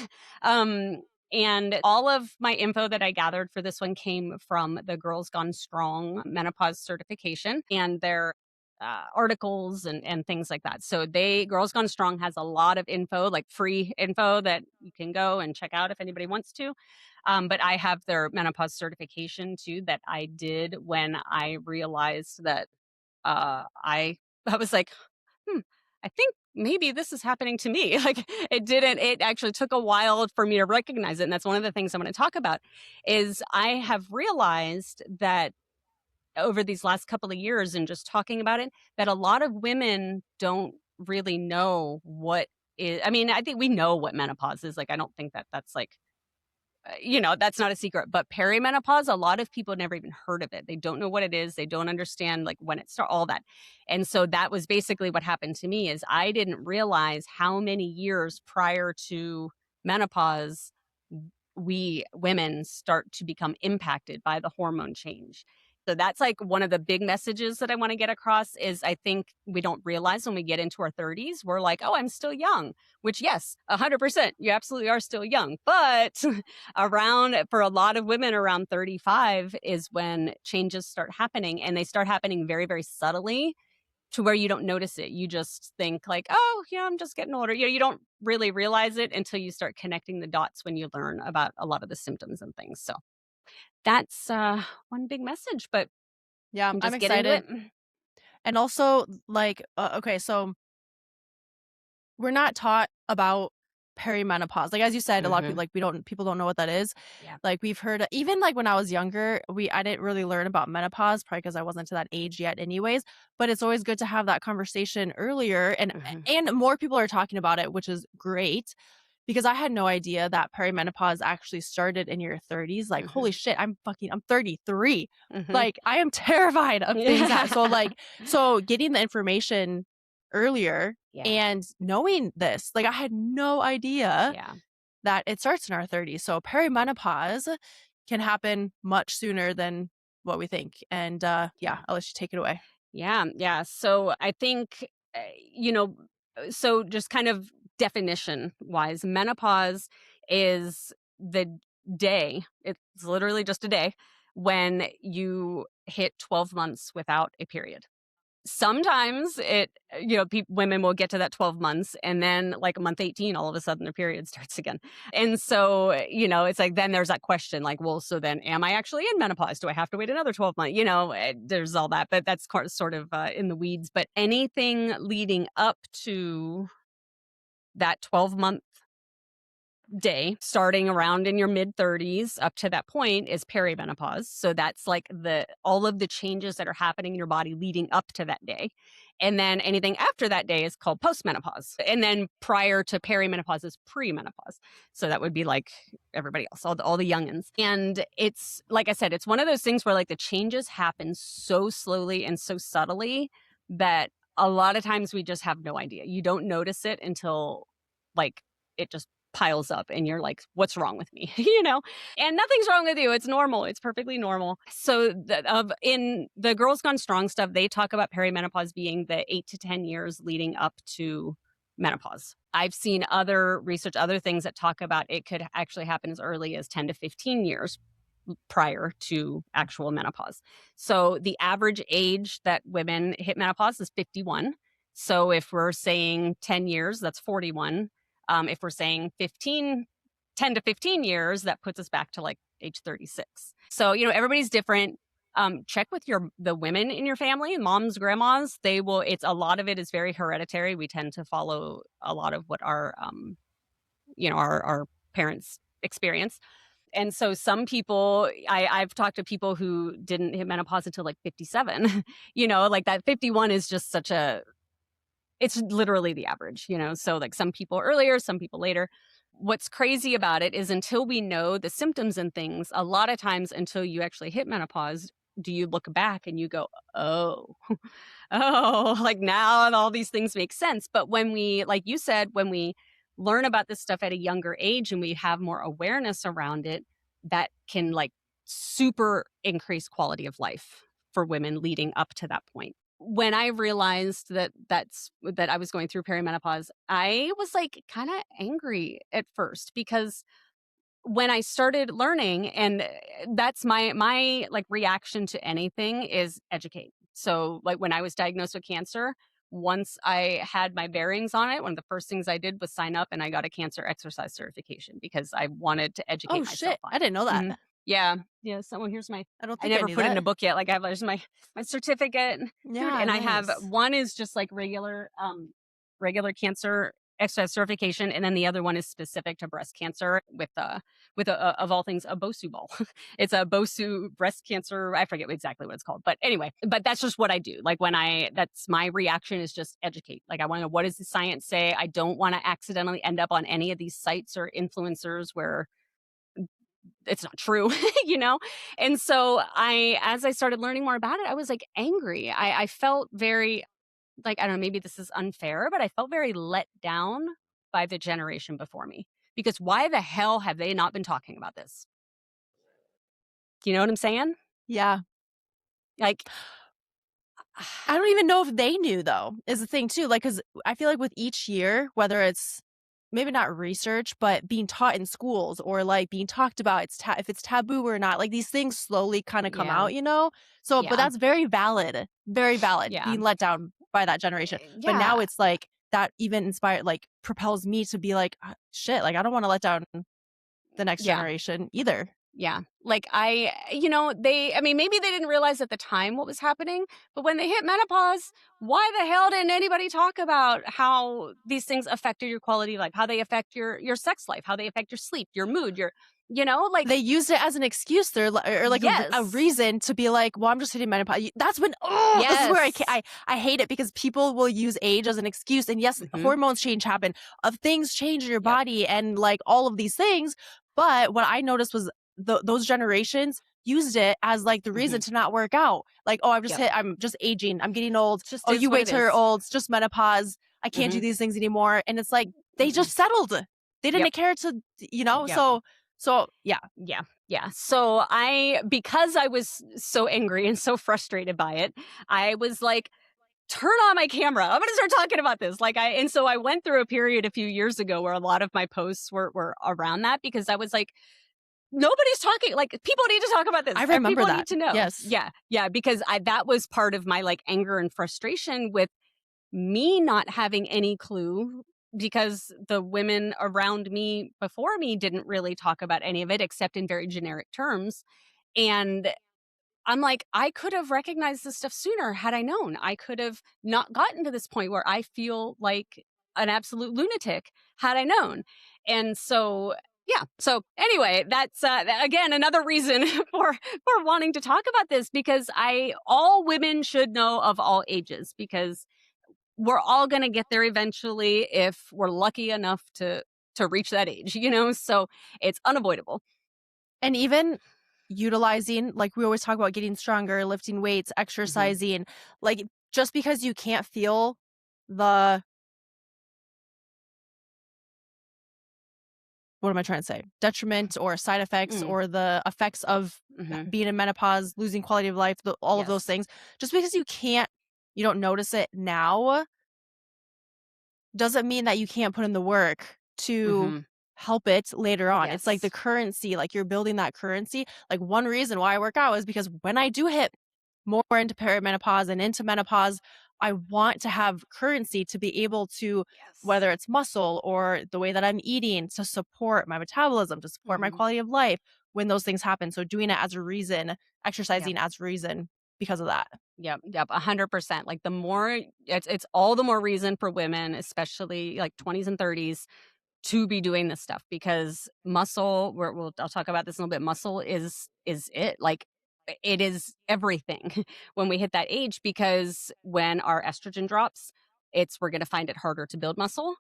And all of my info that I gathered for this one came from the Girls Gone Strong menopause certification and their articles and things like that. So Girls Gone Strong has a lot of info, like free info that you can go and check out if anybody wants to. But I have their menopause certification too that I did when I realized that I was like, I think maybe this is happening to me. Like it actually took a while for me to recognize it. And that's one of the things I'm going to talk about is I have realized that over these last couple of years and just talking about it, that a lot of women don't really know what is, I mean, I think we know what menopause is. Like, I don't think that that's like, that's not a secret, but perimenopause, a lot of people never even heard of it. They don't know what it is. They don't understand like when it starts, all that. And so that was basically what happened to me is I didn't realize how many years prior to menopause we women start to become impacted by the hormone change. So that's like one of the big messages that I want to get across is I think we don't realize when we get into our 30s, we're like, oh, I'm still young, which yes, 100%, you absolutely are still young. But for a lot of women around 35 is when changes start happening and they start happening very, very subtly to where you don't notice it. You just think like, oh, yeah, I'm just getting older. You don't really realize it until you start connecting the dots when you learn about a lot of the symptoms and things. So that's one big message, but
yeah, I'm excited. And also like, okay, so we're not taught about perimenopause. Like, as you said, a lot of people people don't know what that is.
Yeah.
Like we've heard, even like when I was younger, I didn't really learn about menopause, probably because I wasn't to that age yet anyways, but it's always good to have that conversation earlier and more people are talking about it, which is great. Because I had no idea that perimenopause actually started in your 30s. Like, holy shit, I'm 33. Like, I am terrified of things. So getting the information earlier and knowing this, like I had no idea that it starts in our 30s. So perimenopause can happen much sooner than what we think. And I'll let you take it away.
Yeah. So I think, so just kind of definition wise, menopause is the day, it's literally just a day when you hit 12 months without a period. Sometimes women will get to that 12 months and then like month 18, all of a sudden their period starts again. And so, it's like, then there's that question like, well, so then am I actually in menopause? Do I have to wait another 12 months? There's all that, but that's sort of in the weeds. But anything leading up to that 12-month day, starting around in your mid 30s up to that point is perimenopause. So that's like all of the changes that are happening in your body leading up to that day. And then anything after that day is called postmenopause. And then prior to perimenopause is premenopause. So that would be like everybody else, all the youngins. And it's, like I said, it's one of those things where like the changes happen so slowly and so subtly that a lot of times we just have no idea. You don't notice it until like it just piles up and you're like, what's wrong with me? And nothing's wrong with you. It's normal. It's perfectly normal. So in the Girls Gone Strong stuff, they talk about perimenopause being the 8 to 10 years leading up to menopause. I've seen other research, other things that talk about it could actually happen as early as 10 to 15 years prior to actual menopause. So the average age that women hit menopause is 51. So if we're saying 10 years, that's 41. If we're saying 10 to 15 years, that puts us back to like age 36. So, everybody's different. check with the women in your family, moms, grandmas. It's a lot of it is very hereditary. We tend to follow a lot of what our parents experience. And so some people, I've talked to people who didn't hit menopause until like 57. Like that 51 is just it's literally the average, so like some people earlier, some people later. What's crazy about it is until we know the symptoms and things, a lot of times until you actually hit menopause, do you look back and you go, oh, oh, like now all these things make sense. But when we, like you said, when we learn about this stuff at a younger age and we have more awareness around it, that can like super increase quality of life for women leading up to that point. When I realized that I was going through perimenopause, I was like kind of angry at first because when I started learning, and that's my like reaction to anything is educate. So like when I was diagnosed with cancer, once I had my bearings on it, one of the first things I did was sign up and I got a cancer exercise certification because I wanted to educate
Oh,
myself
shit.
on
I
it.
didn't know that.
Mhm. Yeah. Yeah. Someone here's my
I don't
I
think I
never
knew
put it in a
that.
book yet. Like I have there's my certificate. Dude,
Yeah,
and I have
nice.
one is just like regular cancer exercise certification, and then the other one is specific to breast cancer of all things a Bosu ball. It's a Bosu breast cancer. I forget exactly what it's called, but anyway, but that's just what I do. Like that's my reaction is just educate. Like I want to know, what does the science say? I don't want to accidentally end up on any of these sites or influencers where it's not true, you know? And so as I started learning more about it, I was like angry. I felt very like, I don't know, maybe this is unfair, but I felt very let down by the generation before me because why the hell have they not been talking about this? You know what I'm saying?
Yeah.
Like,
I don't even know if they knew, though, is the thing, too. Like, because I feel like with each year, whether it's maybe not research, but being taught in schools or like being talked about, if it's taboo or not, like these things slowly kind of come
yeah,
out, you know? So, but
yeah,
that's very valid,
yeah,
being let down by that generation. But now
yeah,
it's like that even inspired, like propels me to be like, shit, like I don't want to let down the next
yeah.
generation either.
Yeah. Like I mean, maybe they didn't realize at the time what was happening, but when they hit menopause, why the hell didn't anybody talk about how these things affected your quality of life, how they affect your sex life, how they affect your sleep, your mood, like,
They used it as an excuse. They're or like a
yes.
reason to be like, well, I'm just hitting menopause. That's when, this is where
Yes.
I hate it because people will use age as an excuse. And yes,
Mhm.
hormones change happen, of things change in your
Yep.
body and like all of these things. But what I noticed was those generations used it as like the reason
Mhm.
to not work out. Like, oh,
Yep.
I'm just aging. I'm getting old.
Just
Oh,
is
you
what
wait
it
till you're
is.
old. It's just menopause. I can't do
Mhm.
these things anymore. And it's like, they
Mm-mm.
just settled. They
Yep.
didn't care to,
Yep.
so yeah.
Yeah. Yeah. So because I was so angry and so frustrated by it, I was like, turn on my camera. I'm going to start talking about this. And so I went through a period a few years ago where a lot of my posts were around that because I was like, nobody's talking. Like, people need to talk about
I
this.
remember
People
that.
need to know.
Yes.
Yeah. Yeah. Because that was part of my like anger and frustration with me not having any clue because the women around me before me didn't really talk about any of it except in very generic terms. And I'm like, I could have recognized this stuff sooner had I known. I could have not gotten to this point where I feel like an absolute lunatic had I known. And so, yeah. So anyway, that's again another reason for wanting to talk about this because all women should know of all ages because we're all going to get there eventually if we're lucky enough to reach that age, So it's unavoidable.
And even utilizing, like we always talk about getting stronger, lifting weights,
Hmm.
exercising, like just because you can't feel the, what am I trying to say? Detriment or side effects
Mm.
or the effects of
Hmm.
being in menopause, losing quality of life, all of those
Yes.
things. Just because you don't notice it now doesn't mean that you can't put in the work to
Hmm.
help it later on. It's like the
Yes.
currency, like you're building that currency. Like one reason why I work out is because when I do hit more into perimenopause and into menopause, I want to have currency to be able to,
Yes.
whether it's muscle or the way that I'm eating, to support my metabolism, to support my
Mhm.
quality of life when those things happen. So doing it as a reason,
Yep.
exercising as a reason because of that.
Yep, yep, 100%. Like, the more it's all the more reason for women, especially, like, 20s and 30s, to be doing this stuff because muscle I'll talk about this in a little bit. Muscle is it. Like, it is everything when we hit that age because when our estrogen drops, we're going to find it harder to build muscle.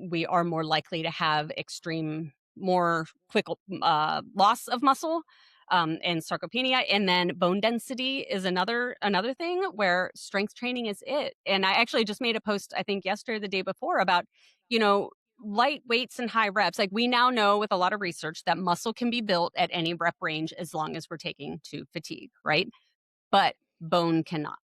We are more likely to have extreme, more quick loss of muscle, and sarcopenia. And then bone density is another thing where strength training is it. And I actually just made a post, I think yesterday or the day before, about, you know, light weights and high reps. Like, we now know with a lot of research that muscle can be built at any rep range as long as we're taking to fatigue, right? But bone cannot.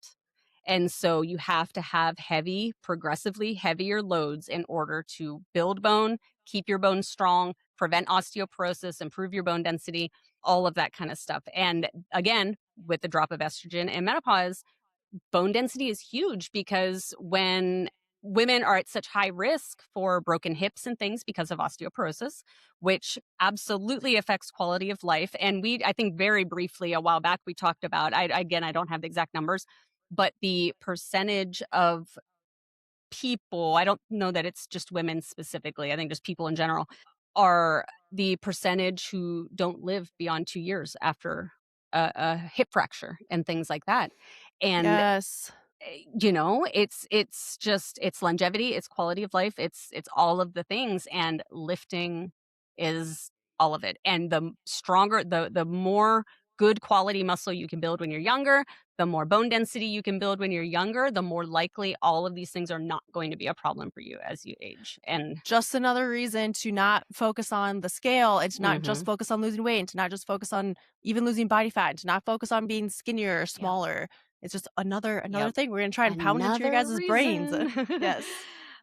And so you have to have heavy, progressively heavier loads in order to build bone, keep your bone strong, prevent osteoporosis, improve your bone density, all of that kind of stuff. And again, with the drop of estrogen and menopause, bone density is huge because when women are at such high risk for broken hips and things because of osteoporosis, which absolutely affects quality of life. And I think very briefly a while back, we talked about, again, I don't have the exact numbers, but the percentage of people, I don't know that it's just women specifically, I think just people in general, are the percentage who don't live beyond 2 years after a hip fracture and things like that. And
Yes.
it's just it's longevity, it's quality of life, it's all of the things, and lifting is all of it. And the more good quality muscle you can build when you're younger, the more bone density you can build when you're younger, the more likely all of these things are not going to be a problem for you as you age. And
Just another reason to not focus on the scale and to not just
mhm.
focus on losing weight and to not just focus on even losing body fat, and to not focus on being skinnier or
Yep.
smaller. It's just another
Yep.
thing we're gonna try and pound into your
Another
guys' brains.
reason.
Yes.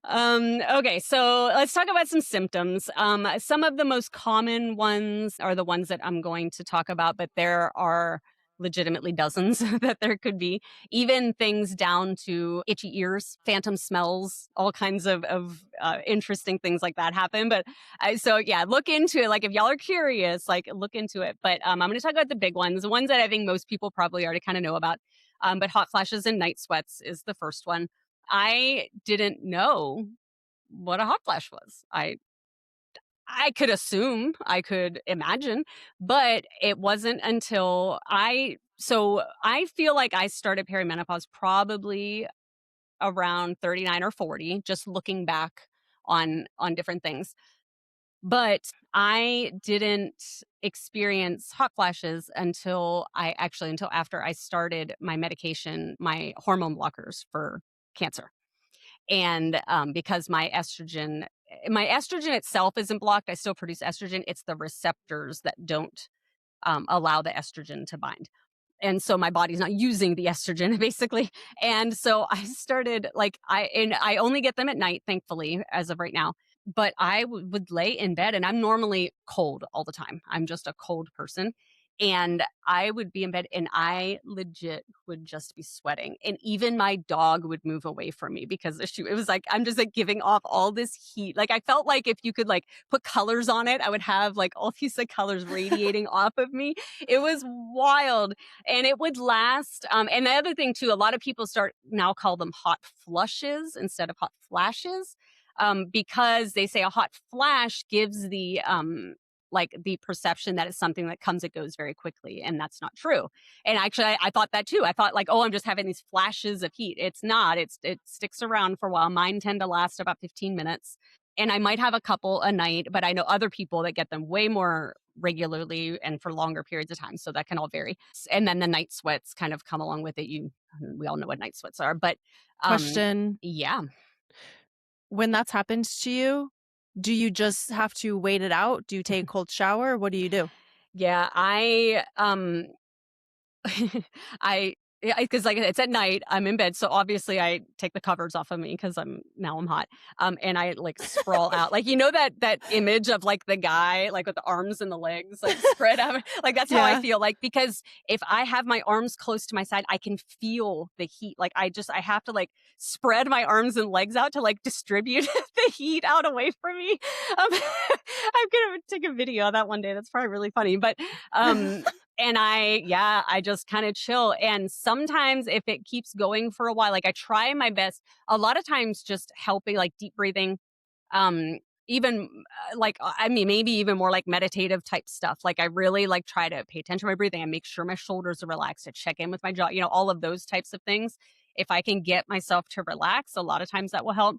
Okay, so let's talk about some symptoms. Some of the most common ones are the ones that I'm going to talk about, but there are legitimately dozens that there could be. Even things down to itchy ears, phantom smells, all kinds of interesting things like that happen. But so yeah, look into it. Like, if y'all are curious, like, look into it. But I'm going to talk about the big ones, the ones that I think most people probably already kind of know about. But hot flashes and night sweats is the first one. I didn't know what a hot flash was. I could assume, I could imagine, but it wasn't until I feel like I started perimenopause probably around 39 or 40, just looking back on different things. But I didn't experience hot flashes until after I started my medication, my hormone blockers for cancer. And because my estrogen itself isn't blocked, I still produce estrogen. It's the receptors that don't allow the estrogen to bind. And so my body's not using the estrogen basically. And so I started, like, I only get them at night, thankfully, as of right now. But I would lay in bed, and I'm normally cold all the time. I'm just a cold person. And I would be in bed and I legit would just be sweating. And even my dog would move away from me because it was like I'm just like giving off all this heat. Like, I felt like if you could like put colors on it, I would have like all these like colors radiating off of me. It was wild. And it would last. And the other thing too, a lot of people start now call them hot flushes instead of hot flashes, because they say a hot flash gives the perception that it's something that comes and goes very quickly, and that's not true. And actually, I thought that too. I thought, like, oh, I'm just having these flashes of heat. It's not. It sticks around for a while. Mine tend to last about 15 minutes, and I might have a couple a night, but I know other people that get them way more regularly and for longer periods of time. So that can all vary. And then the night sweats kind of come along with it. We all know what night sweats are, but um,
Question,
yeah,
when that's happened to you, do you just have to wait it out? Do you take a cold shower? What do you do?
yeah. I Yeah, because like it's at night, I'm in bed, so obviously I take the covers off of me because I'm hot, and I like sprawl out, like that image of like the guy like with the arms and the legs like spread out, like that's how I
Yeah.
feel like, because if I have my arms close to my side, I can feel the heat. Like I have to like spread my arms and legs out to like distribute the heat out away from me. I'm gonna take a video of that one day. That's probably really funny, but um. And I just kind of chill. And sometimes if it keeps going for a while, like I try my best, a lot of times just helping, like deep breathing, um, even I mean, maybe even more like meditative type stuff. Like I really like try to pay attention to my breathing. I make sure my shoulders are relaxed, to check in with my jaw, all of those types of things. If I can get myself to relax, a lot of times that will help.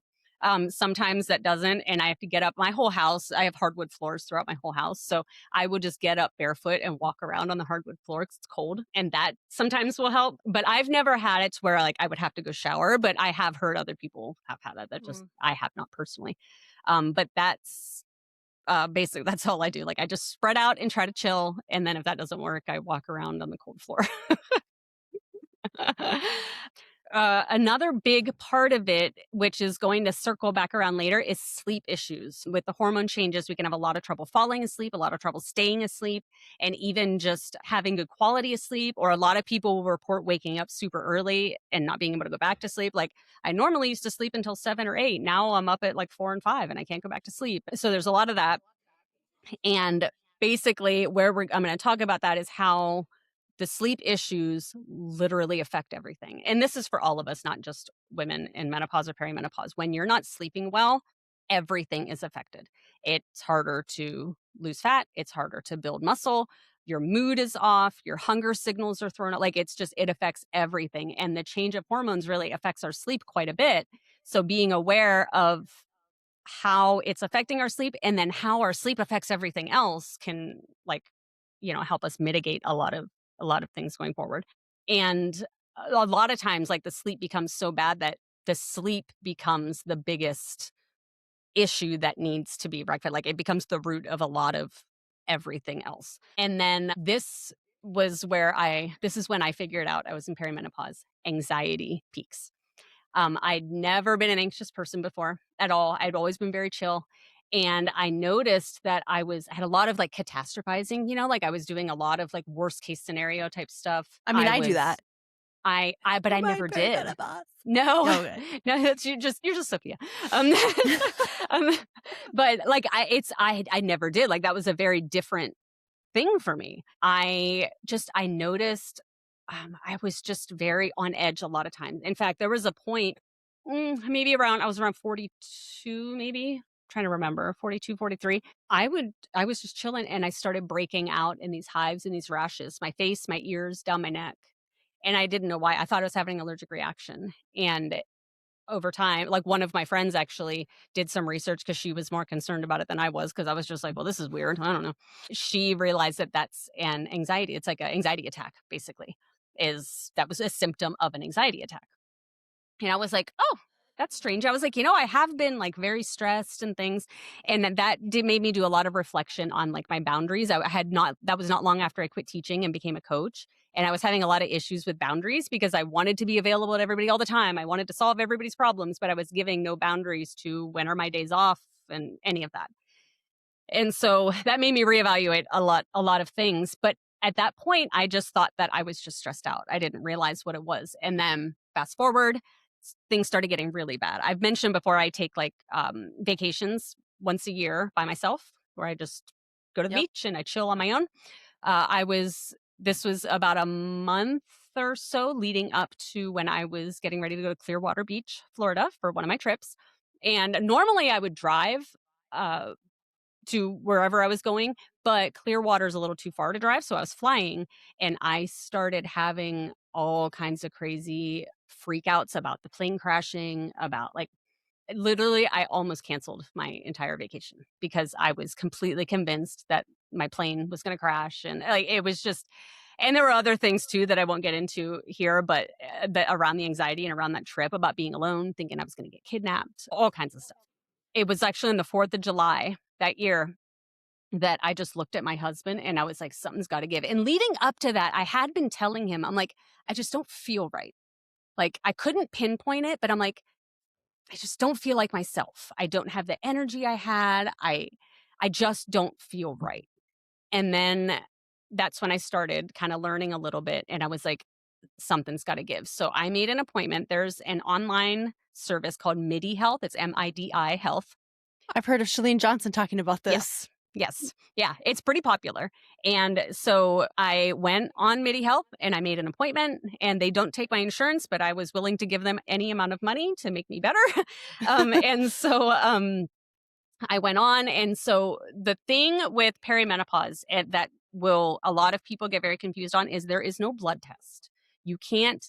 Sometimes that doesn't, and I have to get up. My whole house, I have hardwood floors throughout my whole house. So I would just get up barefoot and walk around on the hardwood floor because it's cold. And that sometimes will help. But I've never had it to where like I would have to go shower, but I have heard other people have had that. That just, I have not personally. But that's basically, that's all I do. Like I just spread out and try to chill. And then if that doesn't work, I walk around on the cold floor. Another big part of it, which is going to circle back around later, is sleep issues. With the hormone changes, we can have a lot of trouble falling asleep, a lot of trouble staying asleep, and even just having good quality of sleep. Or a lot of people will report waking up super early and not being able to go back to sleep. Like I normally used to sleep until 7 or 8. Now I'm up at like 4 and 5 and I can't go back to sleep. So there's a lot of that. And basically, I'm going to talk about that is how the sleep issues literally affect everything. And this is for all of us, not just women in menopause or perimenopause. When you're not sleeping well, everything is affected. It's harder to lose fat. It's harder to build muscle. Your mood is off. Your hunger signals are thrown out. Like it affects everything. And the change of hormones really affects our sleep quite a bit. So being aware of how it's affecting our sleep and then how our sleep affects everything else can help us mitigate a lot of things going forward. And a lot of times like the sleep becomes so bad that the sleep becomes the biggest issue that needs to be rectified. Like it becomes the root of a lot of everything else. And then this is when I figured out I was in perimenopause. Anxiety peaks. I'd never been an anxious person before at all. I'd always been very chill. And I noticed that I had a lot of like catastrophizing, like I was doing a lot of like worst case scenario type stuff.
I mean, I do that.
But I never did. No,
Okay.
no, you're just Sophia. Um, um, but like I never did. Like that was a very different thing for me. I noticed I was just very on edge a lot of times. In fact, there was a point, I was around 42, maybe. Trying to remember, 42, 43. I was just chilling and I started breaking out in these hives and these rashes, my face, my ears, down my neck. And I didn't know why. I thought I was having an allergic reaction. And over time, like one of my friends actually did some research because she was more concerned about it than I was, because I was just like, well, this is weird. I don't know. She realized that that's an anxiety. It's like an anxiety attack, basically. That was a symptom of an anxiety attack. And I was like, oh, that's strange. I was like, I have been like very stressed and things. And made me do a lot of reflection on like my boundaries. That was not long after I quit teaching and became a coach. And I was having a lot of issues with boundaries because I wanted to be available to everybody all the time. I wanted to solve everybody's problems, but I was giving no boundaries to when are my days off and any of that. And so that made me reevaluate a lot of things. But at that point, I just thought that I was just stressed out. I didn't realize what it was. And then fast forward, things started getting really bad. I've mentioned before I take like vacations once a year by myself, where I just go to the beach and I chill on my own. This was about a month or so leading up to when I was getting ready to go to Clearwater Beach, Florida for one of my trips. And normally I would drive to wherever I was going, but Clearwater is a little too far to drive. So I was flying and I started having all kinds of crazy freakouts about the plane crashing, about like literally I almost canceled my entire vacation because I was completely convinced that my plane was going to crash. And like, it was just, and there were other things too that I won't get into here, but around the anxiety and around that trip about being alone, thinking I was going to get kidnapped, all kinds of stuff. It was actually on the 4th of July that year. that I just looked at my husband and I was like, something's got to give. And leading up to that, I had been telling him, I'm like, I just don't feel right. Like I couldn't pinpoint it, but I'm like, I just don't feel like myself. I don't have the energy I had. I just don't feel right. And then that's when I started kind of learning a little bit and I was like, something's got to give. So I made an appointment. There's an online service called MIDI Health. It's MIDI Health.
I've heard of Chalene Johnson talking about this.
Yes. Yes. Yeah, it's pretty popular. And so I went on MIDI Health and I made an appointment and they don't take my insurance, but I was willing to give them any amount of money to make me better. And so I went on. And so the thing with perimenopause that will a lot of people get very confused on is there is no blood test. You can't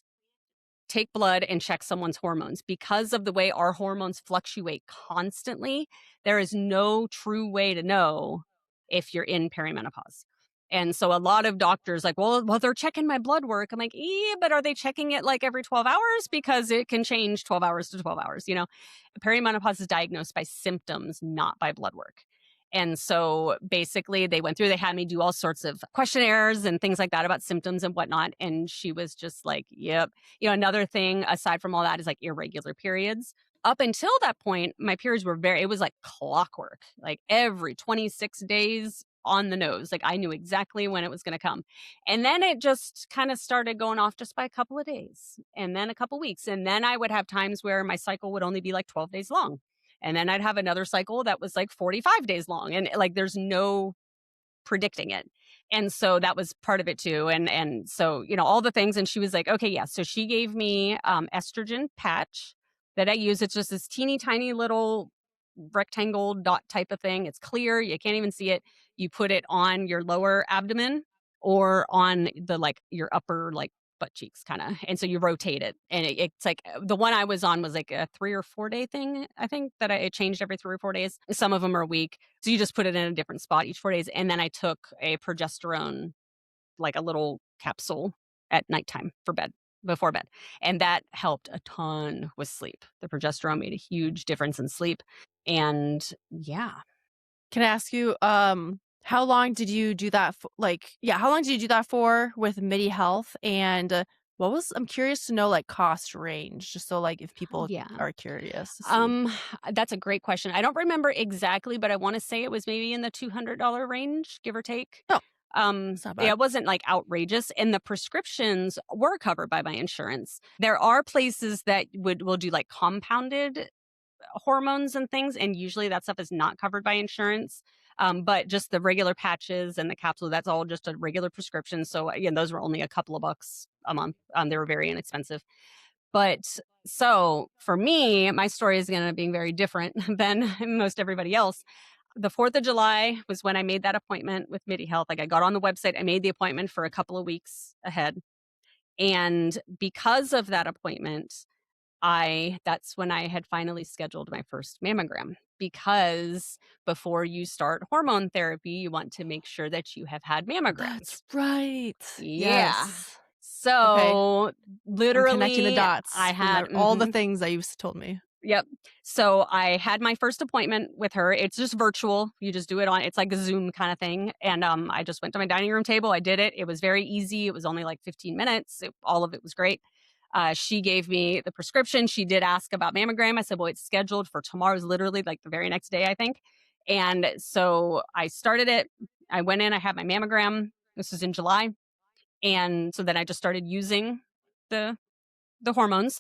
take blood and check someone's hormones because of the way our hormones fluctuate constantly. There is no true way to know if you're in perimenopause. And so a lot of doctors like, well, they're checking my blood work. I'm like, yeah, but are they checking it like every 12 hours? Because it can change 12 hours to 12 hours. Perimenopause is diagnosed by symptoms, not by blood work. And so basically they had me do all sorts of questionnaires and things like that about symptoms and whatnot. And she was just like, yep. Another thing aside from all that is like irregular periods. Up until that point, my periods were it was like clockwork, like every 26 days on the nose. Like I knew exactly when it was going to come. And then it just kind of started going off just by a couple of days and then a couple of weeks. And then I would have times where my cycle would only be like 12 days long. And then I'd have another cycle that was like 45 days long. And like, there's no predicting it. And so that was part of it too. And so, all the things. And she was like, okay, yeah. So she gave me estrogen patch that I use. It's just this teeny tiny little rectangle dot type of thing. It's clear. You can't even see it. You put it on your lower abdomen or on your upper butt cheeks kind of. And so you rotate it. And it's like the one I was on was like a 3 or 4 day thing. I think that it changed every 3 or 4 days. Some of them are a week. So you just put it in a different spot each 4 days. And then I took a progesterone, like a little capsule at nighttime before bed. And that helped a ton with sleep. The progesterone made a huge difference in sleep. And yeah.
Can I ask you, how long did you do that for? How long did you do that for with MIDI Health? And I'm curious to know cost range, just so if people
Yeah.
are curious to see.
That's a great question. I don't remember exactly, but I want to say it was maybe in the $200 range, give or take.
Oh, it's not bad.
Yeah, it wasn't outrageous. And the prescriptions were covered by my insurance. There are places that will do compounded hormones and things, and usually that stuff is not covered by insurance. But just the regular patches and the capsule, that's all just a regular prescription. So again, those were only a couple of bucks a month. They were very inexpensive. But so for me, my story is going to be very different than most everybody else. The 4th of July was when I made that appointment with MIDI Health. I got on the website, I made the appointment for a couple of weeks ahead. And because of that appointment, that's when I had finally scheduled my first mammogram, because before you start hormone therapy, you want to make sure that you have had mammograms.
That's right.
Yeah.
Yes.
So literally
I'm connecting the dots.
I had
all the things that you've told me.
Yep. So I had my first appointment with her. It's just virtual. You just do it it's like a Zoom kind of thing. And I just went to my dining room table. I did it. It was very easy. It was only 15 minutes. All of it was great. She gave me the prescription. She did ask about mammogram. I said, well, it's scheduled for tomorrow. It was literally the very next day, I think. And so I started it. I went in, I had my mammogram. This was in July. And so then I just started using the hormones.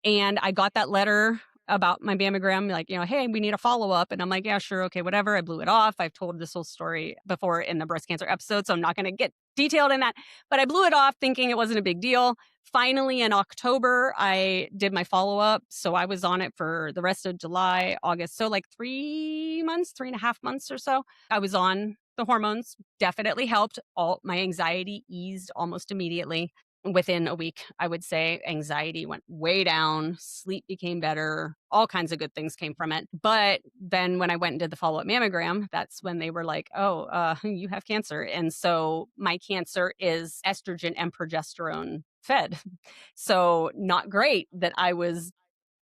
And I got that letter about my mammogram, hey, we need a follow-up. And I'm like, yeah, sure. Okay, whatever. I blew it off. I've told this whole story before in the breast cancer episode, so I'm not going to get detailed in that. But I blew it off thinking it wasn't a big deal. Finally, in October, I did my follow-up. So I was on it for the rest of July, August. So 3.5 months or so. I was on the hormones. Definitely helped. All my anxiety eased almost immediately. Within a week, I would say anxiety went way down, sleep became better, all kinds of good things came from it. But then when I went and did the follow-up mammogram, that's when they were like, oh, you have cancer. And so my cancer is estrogen and progesterone fed. So not great that I was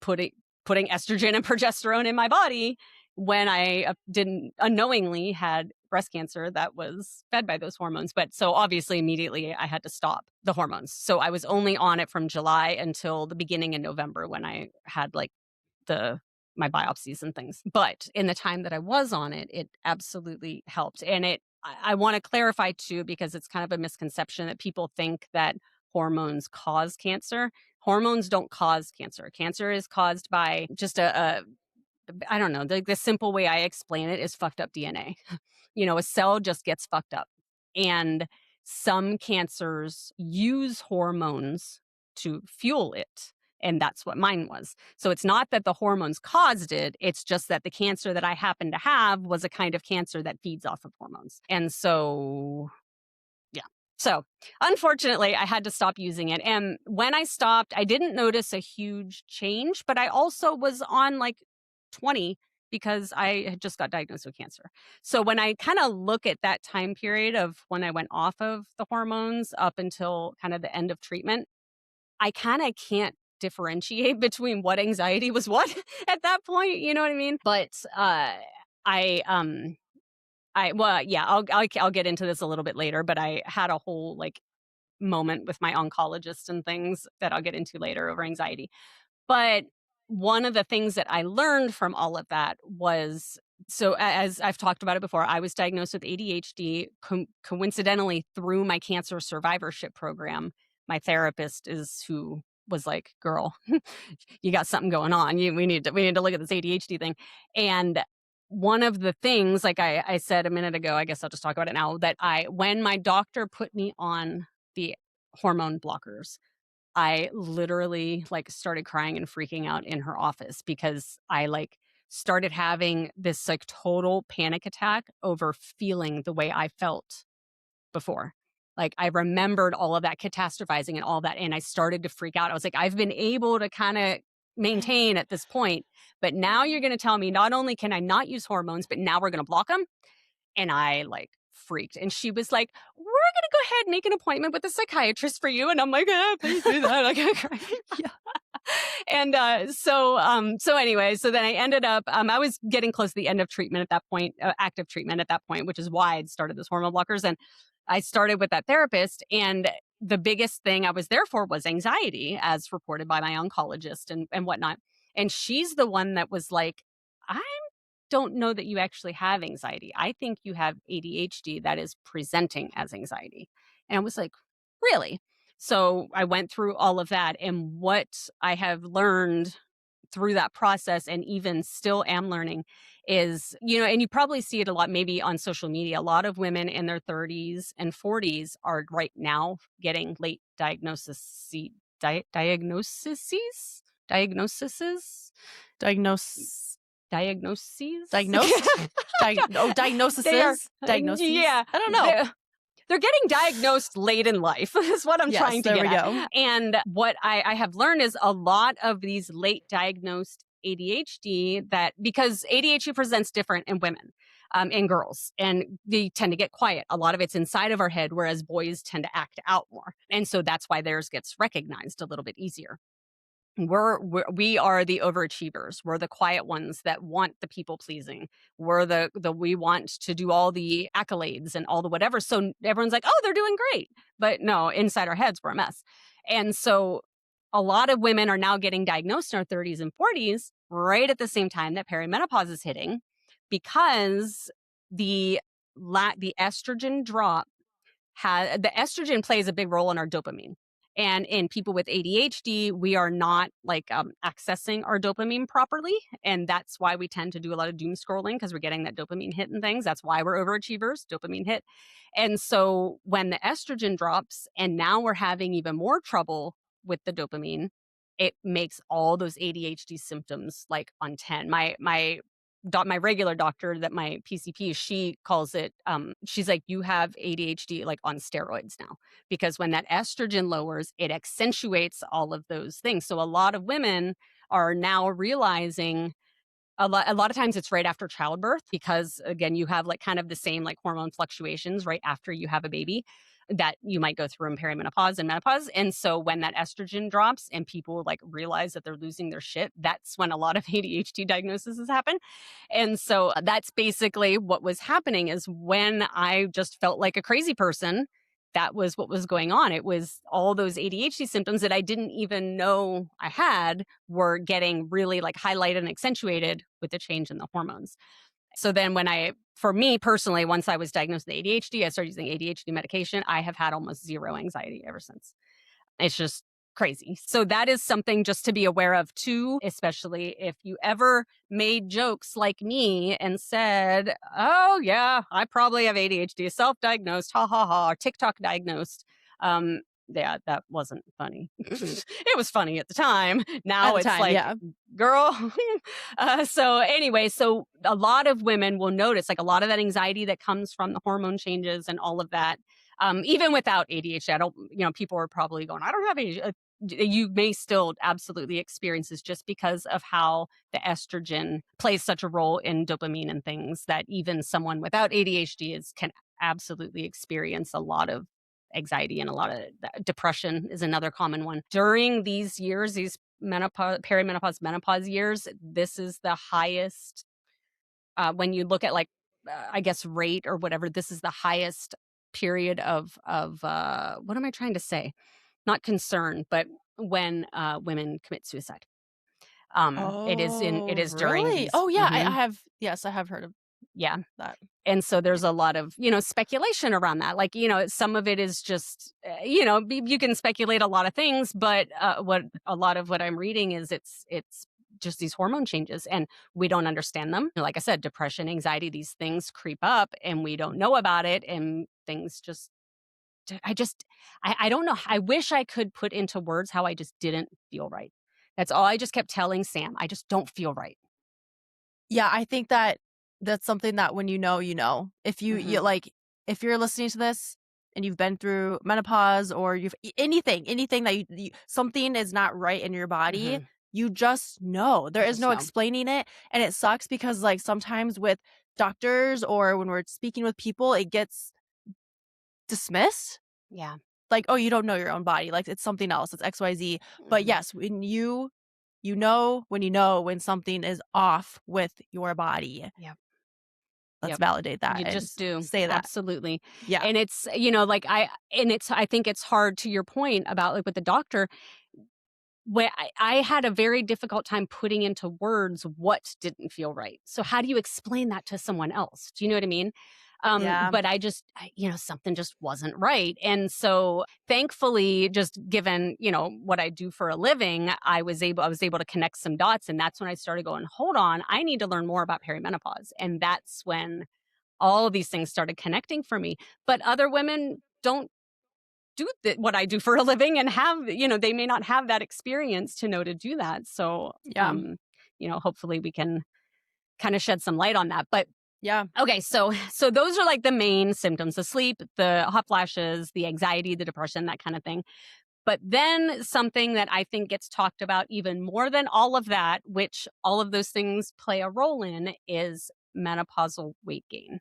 putting estrogen and progesterone in my body when I didn't unknowingly had breast cancer that was fed by those hormones. But so obviously immediately I had to stop the hormones. So I was only on it from July until the beginning in November when I had like my biopsies and things. But in the time that I was on it, it absolutely helped. And I want to clarify too, because it's kind of a misconception that people think that hormones cause cancer. Hormones don't cause cancer. Cancer is caused by just I don't know, the simple way I explain it is fucked up DNA. A cell just gets fucked up. And some cancers use hormones to fuel it. And that's what mine was. So it's not that the hormones caused it. It's just that the cancer that I happen to have was a kind of cancer that feeds off of hormones. And so, yeah. So unfortunately, I had to stop using it. And when I stopped, I didn't notice a huge change, but I also was on like 20 because I had just got diagnosed with cancer. So when I kind of look at that time period of when I went off of the hormones up until kind of the end of treatment, I kind of can't differentiate between what anxiety was what at that point. You know what I mean? But well, yeah, I'll get into this a little bit later, but I had a whole like moment with my oncologist and things that I'll get into later over anxiety. But one of the things that I learned from all of that was, so as I've talked about it before, I was diagnosed with ADHD coincidentally through my cancer survivorship program. My therapist is who was like, "Girl, you got something going on. We need to look at this ADHD thing." And one of the things, like I said a minute ago, I guess I'll just talk about it now, that when my doctor put me on the hormone blockers, I literally like started crying and freaking out in her office because I like started having this like total panic attack over feeling the way I felt before. Like I remembered all of that catastrophizing and all that, and I started to freak out. I was like, I've been able to kind of maintain at this point, but now you're going to tell me not only can I not use hormones, but now we're going to block them. And I like freaked. And she was like, "We're going to go ahead and make an appointment with a psychiatrist for you." And I'm like, "Please do that." Like, yeah. And so anyway, so then I ended up, I was getting close to the end of treatment at that point, active treatment at that point, which is why I'd started this hormone blockers. And I started with that therapist. And the biggest thing I was there for was anxiety, as reported by my oncologist and whatnot. And she's the one that was like, "I don't know that you actually have anxiety. I think you have ADHD that is presenting as anxiety." And I was like, "Really?" So I went through all of that. And what I have learned through that process, and even still am learning, is, and you probably see it a lot maybe on social media, a lot of women in their 30s and 40s are right now getting late diagnoses. Diagnoses? Diagnoses?
Diagnose.
Diagnoses?
Diagnosed? Diagnoses? Diagnoses?
Yeah.
I don't know.
They're getting diagnosed late in life is what I'm trying to get at.
Go.
And what I have learned is a lot of these late diagnosed ADHD, because ADHD presents different in women and girls, and they tend to get quiet. A lot of it's inside of our head, whereas boys tend to act out more. And so that's why theirs gets recognized a little bit easier. We are the overachievers. We're the quiet ones that want the people pleasing. We're we want to do all the accolades and all the whatever. So everyone's like, "Oh, they're doing great." But no, inside our heads, we're a mess. And so a lot of women are now getting diagnosed in our 30s and 40s right at the same time that perimenopause is hitting, because the estrogen drop the estrogen plays a big role in our dopamine. And in people with ADHD, we are not like accessing our dopamine properly. And that's why we tend to do a lot of doom scrolling, because we're getting that dopamine hit and things. That's why we're overachievers, dopamine hit. And so when the estrogen drops and now we're having even more trouble with the dopamine, it makes all those ADHD symptoms like on 10. My regular doctor, that my PCP, she calls it, she's like, "You have ADHD like on steroids now," because when that estrogen lowers, it accentuates all of those things. So a lot of women are now realizing, A lot of times it's right after childbirth because, again, you have like kind of the same like hormone fluctuations right after you have a baby that you might go through in perimenopause and menopause. And so when that estrogen drops and people like realize that they're losing their shit, that's when a lot of ADHD diagnoses happen. And so that's basically what was happening is when I just felt like a crazy person, that was what was going on. It was all those ADHD symptoms that I didn't even know I had were getting really like highlighted and accentuated with the change in the hormones. So then for me personally, once I was diagnosed with ADHD, I started using ADHD medication. I have had almost zero anxiety ever since. It's just crazy. So that is something just to be aware of too, especially if you ever made jokes like me and said, "Oh yeah, I probably have ADHD, self-diagnosed, ha ha ha, or TikTok diagnosed." Yeah, that wasn't funny. It was funny at the time.
At
Now
the
it's
time,
like,
yeah.
girl. So anyway, so a lot of women will notice like a lot of that anxiety that comes from the hormone changes and all of that. Even without ADHD, I don't, people are probably going, I don't have ADHD. You may still absolutely experience this just because of how the estrogen plays such a role in dopamine and things that even someone without ADHD can absolutely experience a lot of anxiety and a lot of depression is another common one. During these years, these perimenopause, menopause years, this is the highest, when you look at like, I guess rate or whatever, this is the highest period of what am I trying to say? Not concern, but when women commit suicide. It
Oh,
is during
really?
these.
Oh, yeah, I have yes, I have heard of
Yeah.
that.
And so there's a lot of, speculation around that. Like, some of it is just, you can speculate a lot of things, but what a lot of what I'm reading is it's just these hormone changes and we don't understand them. Like I said, depression, anxiety, these things creep up and we don't know about it. And things just, I don't know. I wish I could put into words how I just didn't feel right. That's all I just kept telling Sam. I just don't feel right.
Yeah, I think that that's something that when you know, you know. If
Hmm.
like, if you're listening to this and you've been through menopause or anything that something is not right in your body,
Hmm.
you just know. There
You
is
just
no
know.
explaining it, and it sucks because, like, sometimes with doctors or when we're speaking with people, it gets dismissed.
Yeah.
Like, "Oh, you don't know your own body, like, it's something else, it's XYZ." But
Hmm.
yes, when you know when something is off with your body.
Yep.
Let's
Yep.
validate that
You
and
just do.
say that.
Absolutely.
Yeah.
And it's, like I think it's hard to your point about like with the doctor, where I had a very difficult time putting into words what didn't feel right. So how do you explain that to someone else? Do you know what I mean?
Yeah.
But something just wasn't right. And so thankfully, just given, what I do for a living, I was able to connect some dots. And that's when I started going, hold on, I need to learn more about perimenopause. And that's when all of these things started connecting for me. But other women don't do what I do for a living and have, they may not have that experience to know to do that. So,
Yeah.
hopefully we can kind of shed some light on that. But
Yeah.
okay, so those are like the main symptoms: the sleep, the hot flashes, the anxiety, the depression, that kind of thing. But then something that I think gets talked about even more than all of that, which all of those things play a role in, is menopausal weight gain.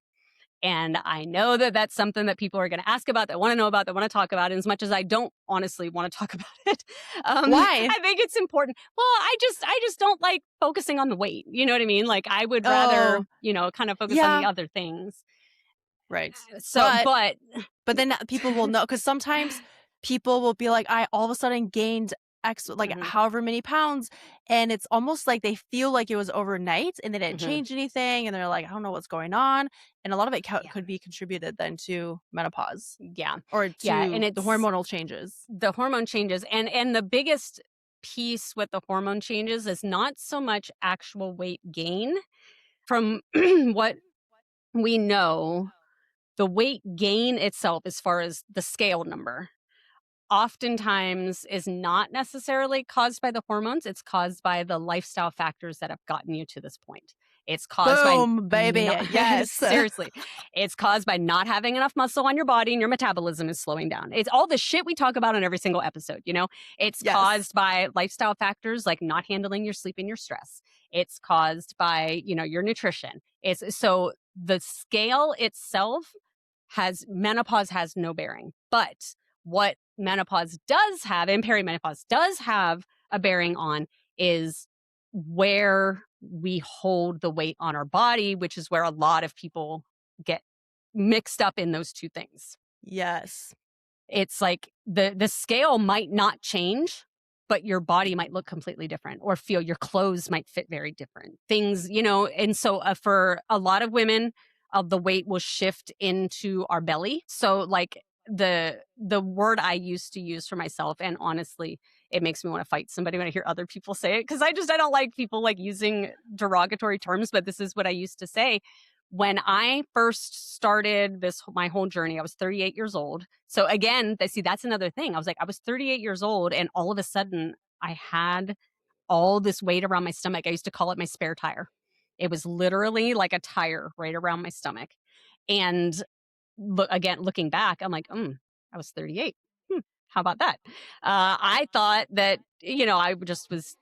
And I know that that's something that people are going to ask about, that want to know about, that want to talk about. And as much as I don't honestly want to talk about it,
Why?
I think it's important. Well, I just don't like focusing on the weight. You know what I mean? Like I would rather,
Oh,
kind of focus on the
yeah.
other things.
Right.
So,
But
but
then people will know because sometimes people will be like, "I all of a sudden gained X, like,
mhm,
however many pounds," and it's almost like they feel like it was overnight and they didn't
mhm,
change anything, and they're like, "I don't know what's going on," and a lot of it
yeah,
could be contributed then to menopause
yeah,
or
yeah, and
to the
it's
hormonal changes.
the hormone changes, and the biggest piece with the hormone changes is not so much actual weight gain from what we know. The weight gain itself, as far as the scale number, oftentimes is not necessarily caused by the hormones. It's caused by the lifestyle factors that have gotten you to this point. It's caused by
Boom,
not,
baby. Yes.
seriously, it's caused by not having enough muscle on your body and your metabolism is slowing down. It's all the shit we talk about in every single episode, It's
Yes.
caused by lifestyle factors like not handling your sleep and your stress. It's caused by, your nutrition. So the scale itself menopause has no bearing. But what menopause does have, and perimenopause does have a bearing on, is where we hold the weight on our body, which is where a lot of people get mixed up in those two things.
Yes.
It's like the scale might not change, but your body might look completely different, or feel your clothes might fit very different things, and so for a lot of women, the weight will shift into our belly. So like the word I used to use for myself, and honestly, it makes me want to fight somebody when I hear other people say it, because I don't like people like using derogatory terms, but this is what I used to say. When I first started my whole journey, I was 38 years old. So again, that's another thing. I was 38 years old, and all of a sudden I had all this weight around my stomach. I used to call it my spare tire. It was literally like a tire right around my stomach. And looking back, I'm like, I was 38. How about that? I thought that, I just was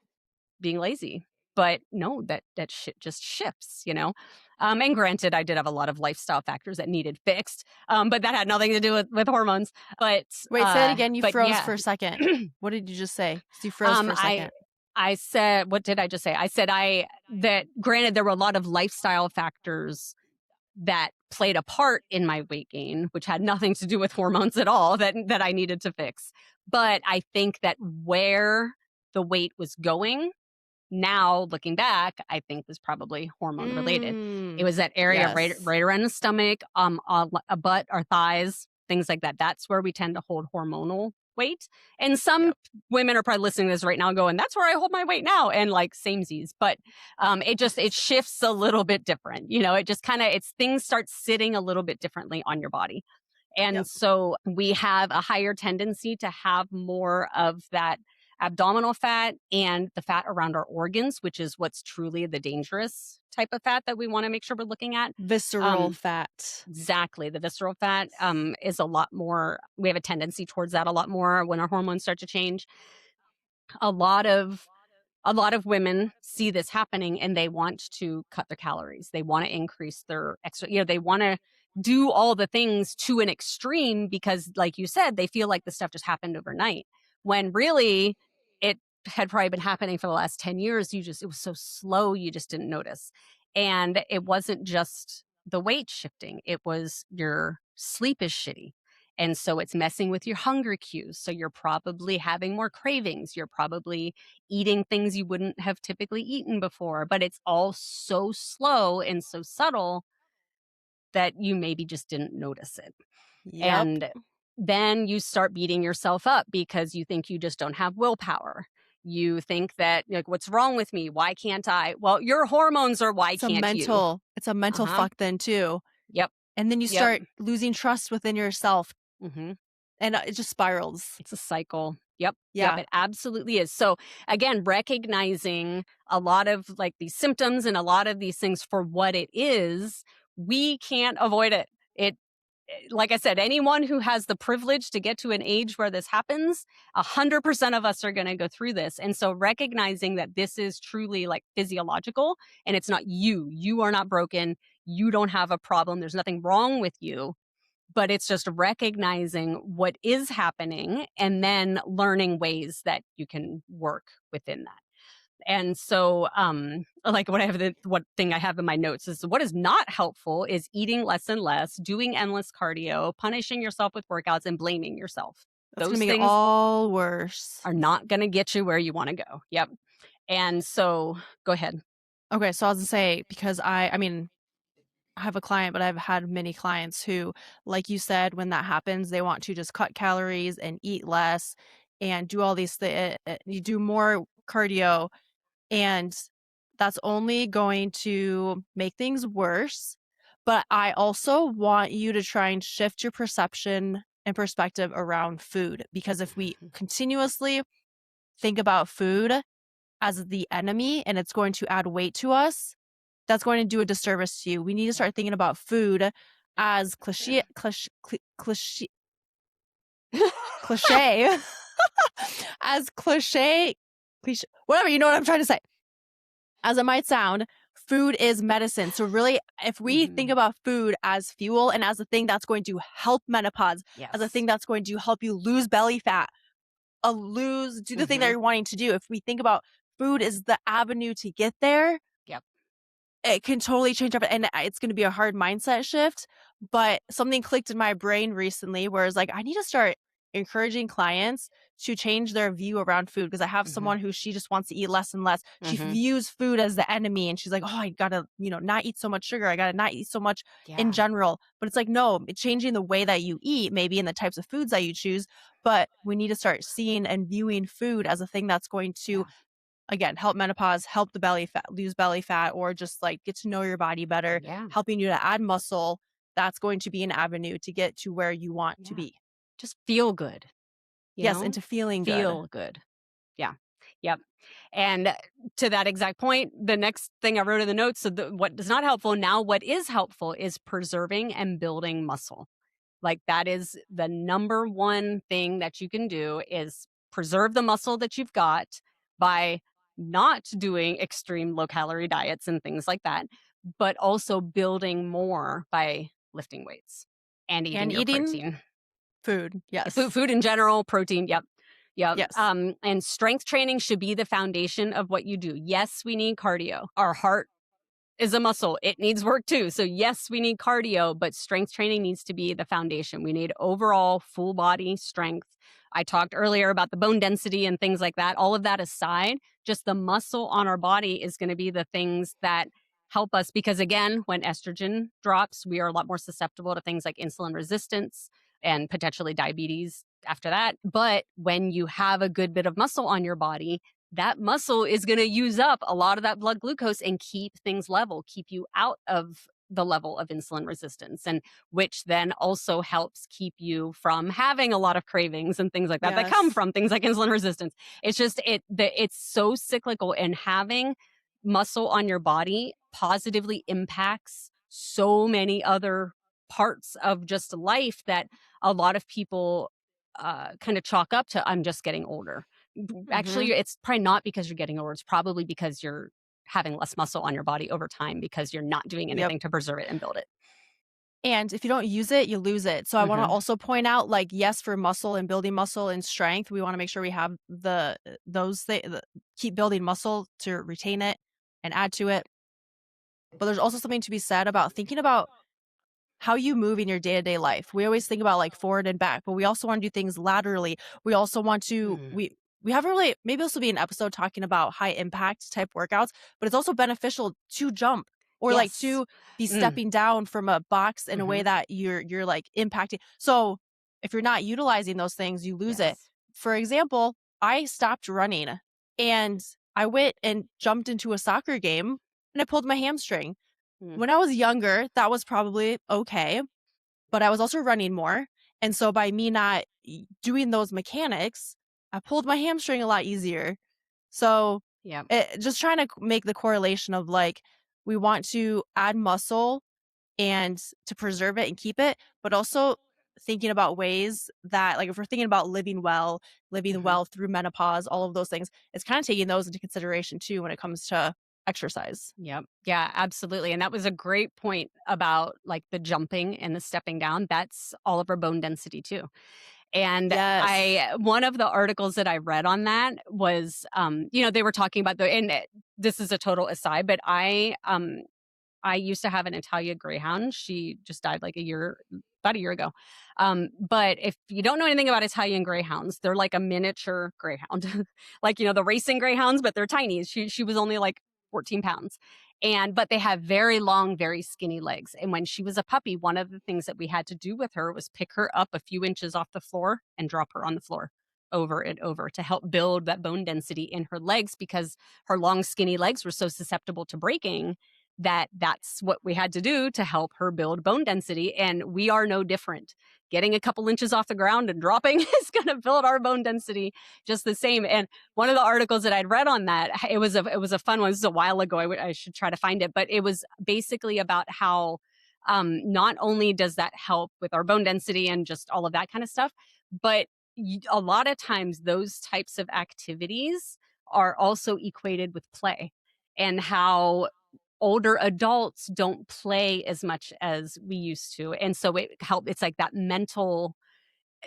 being lazy. But no, that shit just shifts, And granted, I did have a lot of lifestyle factors that needed fixed, but that had nothing to do with hormones. But
wait, say it again. You froze
yeah.
for a second. What did you just say? You froze for a second.
I said, what did I just say? I said that granted, there were a lot of lifestyle factors that played a part in my weight gain, which had nothing to do with hormones at all, that I needed to fix. But I think that where the weight was going, now looking back, I think was probably hormone related. It was that area right around the stomach, a butt, our thighs, things like that. That's where we tend to hold hormonal weight. And some women are probably listening to this right now going, that's where I hold my weight now. And like samesies, but it shifts a little bit different. It just things start sitting a little bit differently on your body. And so we have a higher tendency to have more of that abdominal fat and the fat around our organs, which is what's truly the dangerous type of fat that we want to make sure we're looking at.
Visceral fat.
Exactly. The visceral fat is a lot more, we have a tendency towards that a lot more when our hormones start to change. A lot of women see this happening and they want to cut their calories. They want to increase their extra, they want to do all the things to an extreme because, like you said, they feel like the stuff just happened overnight. When really it had probably been happening for the last 10 years. It was so slow, you just didn't notice. And it wasn't just the weight shifting, it was your sleep is shitty. And so it's messing with your hunger cues. So you're probably having more cravings. You're probably eating things you wouldn't have typically eaten before, but it's all so slow and so subtle that you maybe just didn't notice it.
Yep.
And then you start beating yourself up because you think you just don't have willpower. You think that, like, what's wrong with me? Why can't I? Well, your hormones are why can't you?
It's a mental fuck then too.
Yep.
And then you start losing trust within yourself.
Mm-hmm.
And it just spirals.
It's a cycle. Yep.
Yeah.
Yep, it absolutely is. So again, recognizing a lot of like these symptoms and a lot of these things for what it is, we can't avoid it. Like I said, anyone who has the privilege to get to an age where this happens, 100% of us are going to go through this. And so recognizing that this is truly like physiological and it's not you. You are not broken. You don't have a problem. There's nothing wrong with you. But it's just recognizing what is happening and then learning ways that you can work within that. And so, like what thing I have in my notes is what is not helpful is eating less and less, doing endless cardio, punishing yourself with workouts, and blaming yourself.
That's going to make it all worse.
Are not going to get you where you want to go. Yep. And so, go ahead.
Okay, so I was going to say, because I have a client, but I've had many clients who, like you said, when that happens, they want to just cut calories and eat less and do all these things. You do more cardio, and that's only going to make things worse. But I also want you to try and shift your perception and perspective around food, because if we continuously think about food as the enemy and it's going to add weight to us, that's going to do a disservice to you. We need to start thinking about food as cliche, as cliche, whatever, you know what I'm trying to say. as it might sound, food is medicine. So really, if we think about food as fuel and as a thing that's going to help menopause, as a
Yes.
thing that's going to help you lose belly fat, do the thing that you're wanting to do. If we think about food is the avenue to get there,
Yep.
it can totally change up, and it's gonna be a hard mindset shift, but something clicked in my brain recently where it's like, I need to start encouraging clients to change their view around food because I have
Mhm.
someone who she just wants to eat less and less. She
Mhm.
views food as the enemy, and she's like, "Oh, I gotta, not eat so much sugar. I gotta not eat so much in
Yeah.
general." But it's like, no, it's changing the way that you eat, maybe in the types of foods that you choose, but we need to start seeing and viewing food as a thing that's going to,
Yeah.
again, help menopause, help the belly fat, lose belly fat, or just like get to know your body better,
Yeah.
helping you to add muscle. That's going to be an avenue to get to where you want to
Yeah.
be.
Just feel good, you
Yes,
know?
into feeling good.
Feel good. Yeah. Yep. And to that exact point, the next thing I wrote in the notes, so what is not helpful now, what is helpful is preserving and building muscle. Like that is the number one thing that you can do is preserve the muscle that you've got by not doing extreme low calorie diets and things like that, but also building more by lifting weights and eating
And
your
eating
protein.
food.
Food,
Yes.
food in general, protein. Yep. Yep.
Yes.
And strength training should be the foundation of what you do. Yes, we need cardio. Our heart is a muscle. It needs work too. So yes, we need cardio, but strength training needs to be the foundation. We need overall full body strength. I talked earlier about the bone density and things like that. All of that aside, just the muscle on our body is going to be the things that help us because again, when estrogen drops, we are a lot more susceptible to things like insulin resistance and potentially diabetes after that. But when you have a good bit of muscle on your body, that muscle is going to use up a lot of that blood glucose and keep things level, keep you out of the level of insulin resistance, and which then also helps keep you from having a lot of cravings and things like that come
Yes.
from things like insulin resistance. It's just it's so cyclical, and having muscle on your body positively impacts so many other parts of just life that a lot of people kind of chalk up to I'm just getting older.
Hmm.
Actually, it's probably not because you're getting older. It's probably because you're having less muscle on your body over time because you're not doing
Yep.
anything to preserve it and build it.
And if you don't use it, you lose it. So I want to
Mhm.
also point out, like, yes, for muscle and building muscle and strength, we want to make sure we have those things, keep building muscle to retain it and add to it. But there's also something to be said about thinking about how you move in your day-to-day life. We always think about like forward and back, but we also want to do things laterally. We also want to
Mm.
we haven't really, maybe this will be an episode talking about high impact type workouts, but it's also beneficial to jump or like
Yes.
to be
Mm.
stepping down from a box in a way
Mhm.
that you're like impacting. So if you're not utilizing those things, you lose it.
Yes.
For example, I stopped running and I went and jumped into a soccer game and I pulled my hamstring.
Mm.
When I was younger, that was probably okay, but I was also running more, and so by me not doing those mechanics, I pulled my hamstring a lot easier. So,
Yep.
just trying to make the correlation of, like, we want to add muscle and to preserve it and keep it, but also thinking about ways that, like, if we're thinking about living
Mhm.
well through menopause, all of those things, it's kinda taking those into consideration too when it comes to exercise.
Yep. Yeah, absolutely. And that was a great point about like the jumping and the stepping down. That's all of our bone density too. And
Yes.
one of the articles that I read on that was, they were talking about this is a total aside, but I used to have an Italian Greyhound. She just died like about a year ago. But if you don't know anything about Italian Greyhounds, they're like a miniature Greyhound, like, the racing Greyhounds, but they're tiny. She was only like 14 pounds. But they have very long, very skinny legs. And when she was a puppy, one of the things that we had to do with her was pick her up a few inches off the floor and drop her on the floor over and over to help build that bone density in her legs because her long, skinny legs were so susceptible to breaking that's what we had to do to help her build bone density. And we are no different. Getting a couple inches off the ground and dropping is going to build our bone density just the same. And one of the articles that I'd read on that, it was a fun one. This was a while ago. I should try to find it, but it was basically about how not only does that help with our bone density and just all of that kind of stuff, but a lot of times those types of activities are also equated with play. and how older adults don't play as much as we used to. And so it's like that mental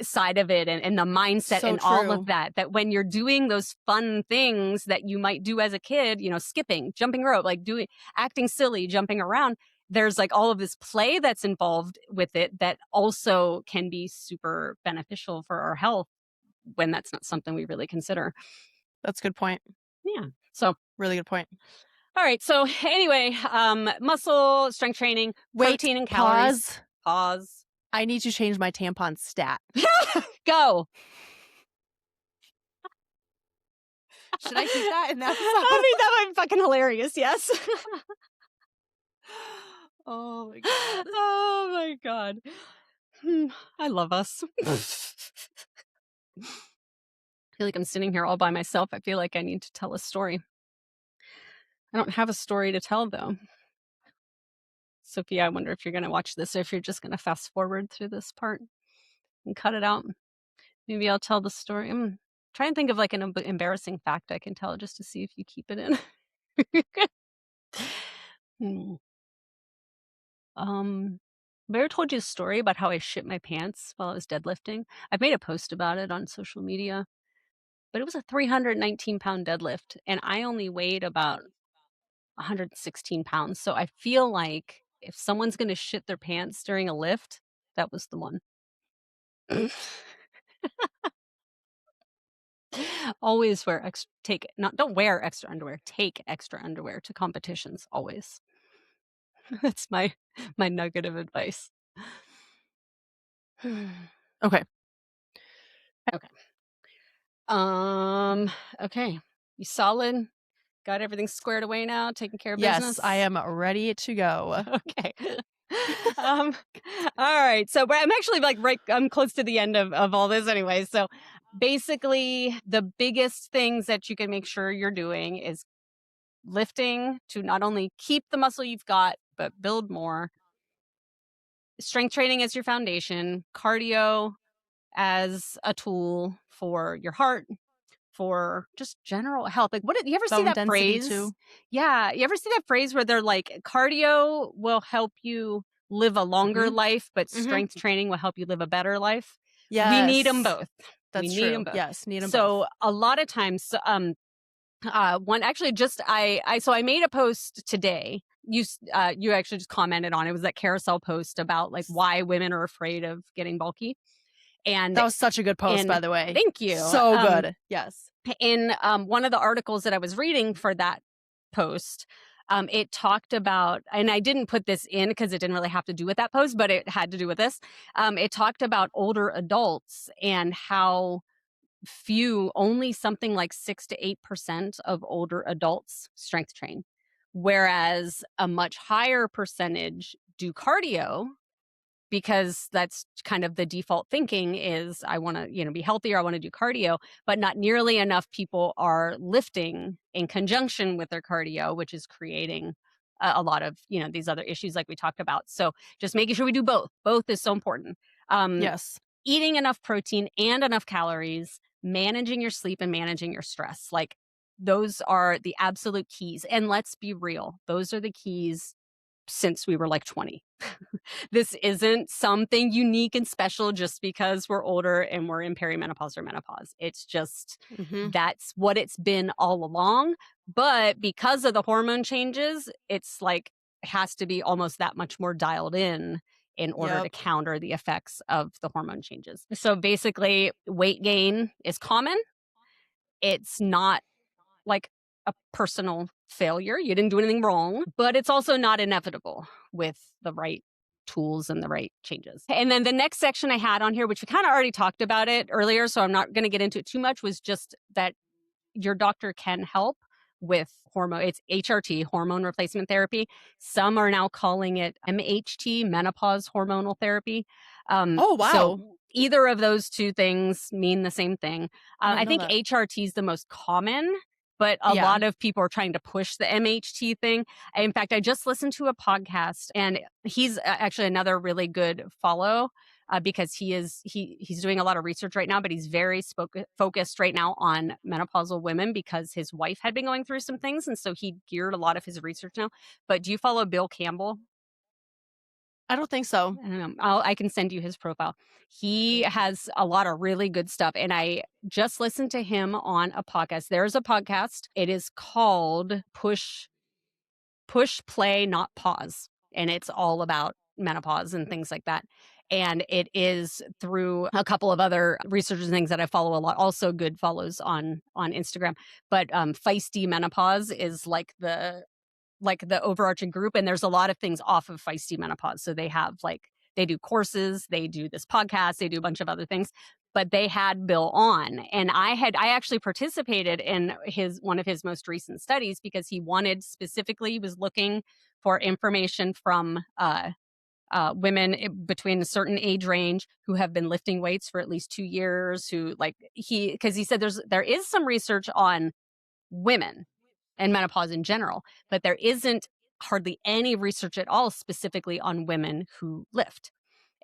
side of it and the mindset
So
and all of
true.
that when you're doing those fun things that you might do as a kid, skipping, jumping rope, like acting silly, jumping around, there's like all of this play that's involved with it that also can be super beneficial for our health when that's not something we really consider.
That's a good point.
Yeah. So
really good point.
All right. So anyway, muscle strength training, protein and calories. Pause.
I need to change my tampon stat.
Go.
Should I keep that in the episode?
I mean, that would be fucking hilarious. Yes.
Oh my god.
Oh my god. I love us. I feel like I'm sitting here all by myself. I feel like I need to tell a story. I don't have a story to tell, though. Sophia, I wonder if you're going to watch this or if you're just going to fast forward through this part and cut it out. Maybe I'll tell the story. I'm trying to think of like an embarrassing fact I can tell just to see if you keep it in. Have I ever told you a story about how I shit my pants while I was deadlifting? I've made a post about it on social media, but it was a 319-pound deadlift, and I only weighed about 116 pounds. So I feel like if someone's going to shit their pants during a lift, that was the one. Always don't wear extra underwear. Take extra underwear to competitions, always. That's my nugget of advice.
Okay.
Okay. You solid? Got everything squared away now? Taking care of business?
Yes, I am ready to go.
Okay. All right. So I'm actually I'm close to the end of all this anyway. So basically the biggest things that you can make sure you're doing is lifting to not only keep the muscle you've got, but build more. Strength training as your foundation, cardio as a tool for your heart, for just general health. Like, you ever see that phrase?
Too.
Yeah. You ever see that phrase where they're like, cardio will help you live a longer life, but strength training will help you live a better life?
Yes.
We need them both.
That's
we
true.
Need them both.
Yes, need them both.
So a lot of times, one actually just I made a post today. You actually just commented on it. It was that carousel post about like why women are afraid of getting bulky. And
that was such a good post, by the way.
Thank you.
So good. Yes.
In one of the articles that I was reading for that post, it talked about, and I didn't put this in because it didn't really have to do with that post, but it had to do with this. It talked about older adults and how only something like 6 to 8% of older adults strength train, whereas a much higher percentage do cardio, because that's kind of the default thinking is I want to, be healthier. I want to do cardio, but not nearly enough people are lifting in conjunction with their cardio, which is creating a lot of, these other issues like we talked about. So just making sure we do both. Both is so important.
Yes.
Eating enough protein and enough calories, managing your sleep and managing your stress. Like those are the absolute keys. And let's be real. Those are the keys since we were like 20. This isn't something unique and special just because we're older and we're in perimenopause or menopause. It's just that's what it's been all along. But because of the hormone changes, it's like it has to be almost that much more dialed in order to counter the effects of the hormone changes. So basically, weight gain is common. It's not like a personal failure. You didn't do anything wrong, but it's also not inevitable with the right tools and the right changes. And then the next section I had on here, which we kind of already talked about it earlier, so I'm not going to get into it too much, was just that your doctor can help with hormone. It's HRT, hormone replacement therapy. Some are now calling it MHT, menopause hormonal therapy.
Oh, wow.
So either of those two things mean the same thing. I think HRT is the most common, but a lot of people are trying to push the MHT thing. In fact, I just listened to a podcast, and he's actually another really good follow. because he's doing a lot of research right now, but he's very focused right now on menopausal women because his wife had been going through some things, and so he geared a lot of his research now. But do you follow Bill Campbell?
I don't think so.
I don't know. I can send you his profile. He has a lot of really good stuff, and I just listened to him on a podcast. There's a podcast. It is called Push Play Not Pause, and it's all about menopause and things like that. And it is through a couple of other researchers and things that I follow a lot, also good follows on Instagram. But Feisty Menopause is like the overarching group, and there's a lot of things off of Feisty Menopause. So they have they do courses, they do this podcast, they do a bunch of other things. But they had Bill on, and I actually participated in one of his most recent studies because he was looking for information from women between a certain age range who have been lifting weights for at least 2 years, because he said there is some research on women and menopause in general, but there isn't hardly any research at all specifically on women who lift.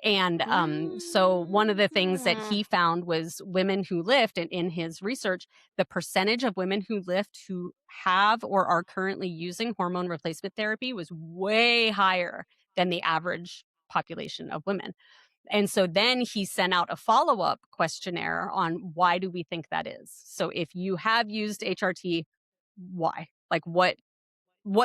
And so one of the things that he found was women who lift, and in his research, the percentage of women who lift who have or are currently using hormone replacement therapy was way higher than the average population of women. And so then he sent out a follow-up questionnaire on why do we think that is. So if you have used HRT, why? Like what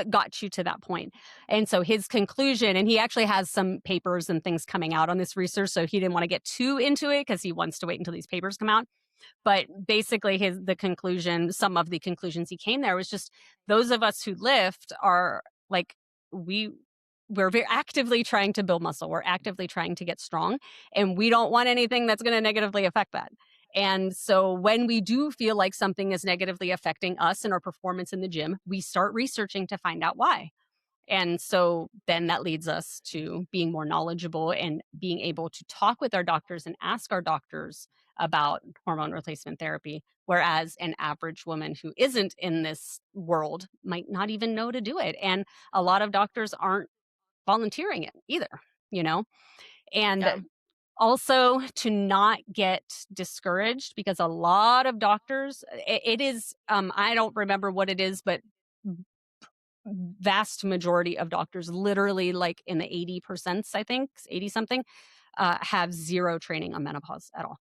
got you to that point? And so his conclusion, and he actually has some papers and things coming out on this research, so he didn't want to get too into it because he wants to wait until these papers come out. But basically some of the conclusions he came there was just those of us who lift are like, we're very actively trying to build muscle. We're actively trying to get strong, and we don't want anything that's going to negatively affect that. And so when we do feel like something is negatively affecting us and our performance in the gym, we start researching to find out why. And so then that leads us to being more knowledgeable and being able to talk with our doctors and ask our doctors about hormone replacement therapy, whereas an average woman who isn't in this world might not even know to do it. And a lot of doctors aren't volunteering it either, you know? And
Yeah.
also to not get discouraged, because a lot of doctors, it is, I don't remember what it is, but vast majority of doctors, literally like in the 80%, I think 80 something, have zero training on menopause at all.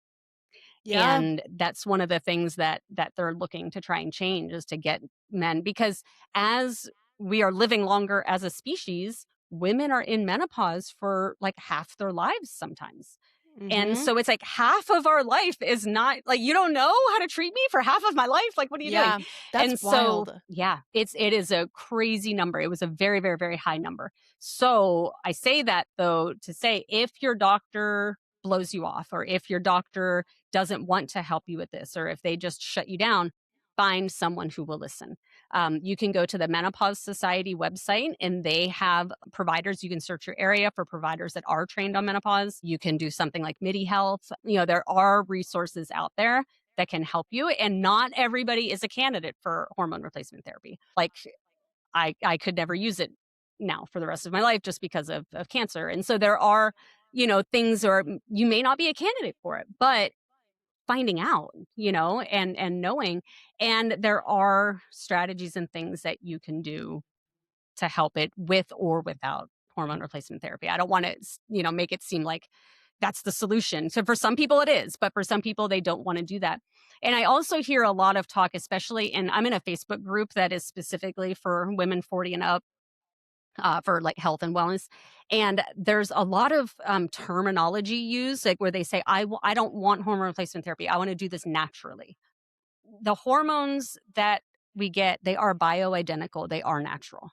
Yeah.
And that's one of the things that they're looking to try and change, is to get men, because as we are living longer as a species, women are in menopause for like half their lives sometimes. And
Mhm.
so it's like half of our life is not like, you don't know how to treat me for half of my life. Like, what are you doing?
Yeah. That's
And so,
wild.
yeah, it is a crazy number. It was a very, very, very high number. So I say that though to say, if your doctor blows you off, or if your doctor doesn't want to help you with this, or if they just shut you down, find someone who will listen. You can go to the Menopause Society website, and they have providers. You can search your area for providers that are trained on menopause. You can do something like MIDI Health. There are resources out there that can help you, and not everybody is a candidate for hormone replacement therapy. Like I could never use it now for the rest of my life just because of cancer. And so there are, things, or you may not be a candidate for it, but finding out, and knowing, and there are strategies and things that you can do to help it with or without hormone replacement therapy. I don't want to, make it seem like that's the solution. So for some people it is, but for some people they don't want to do that. And I also hear a lot of talk, especially, and I'm in a Facebook group that is specifically for women 40 and up, for like health and wellness. And there's a lot of terminology used, like where they say, I don't want hormone replacement therapy. I want to do this naturally. The hormones that we get, they are bioidentical. They are natural.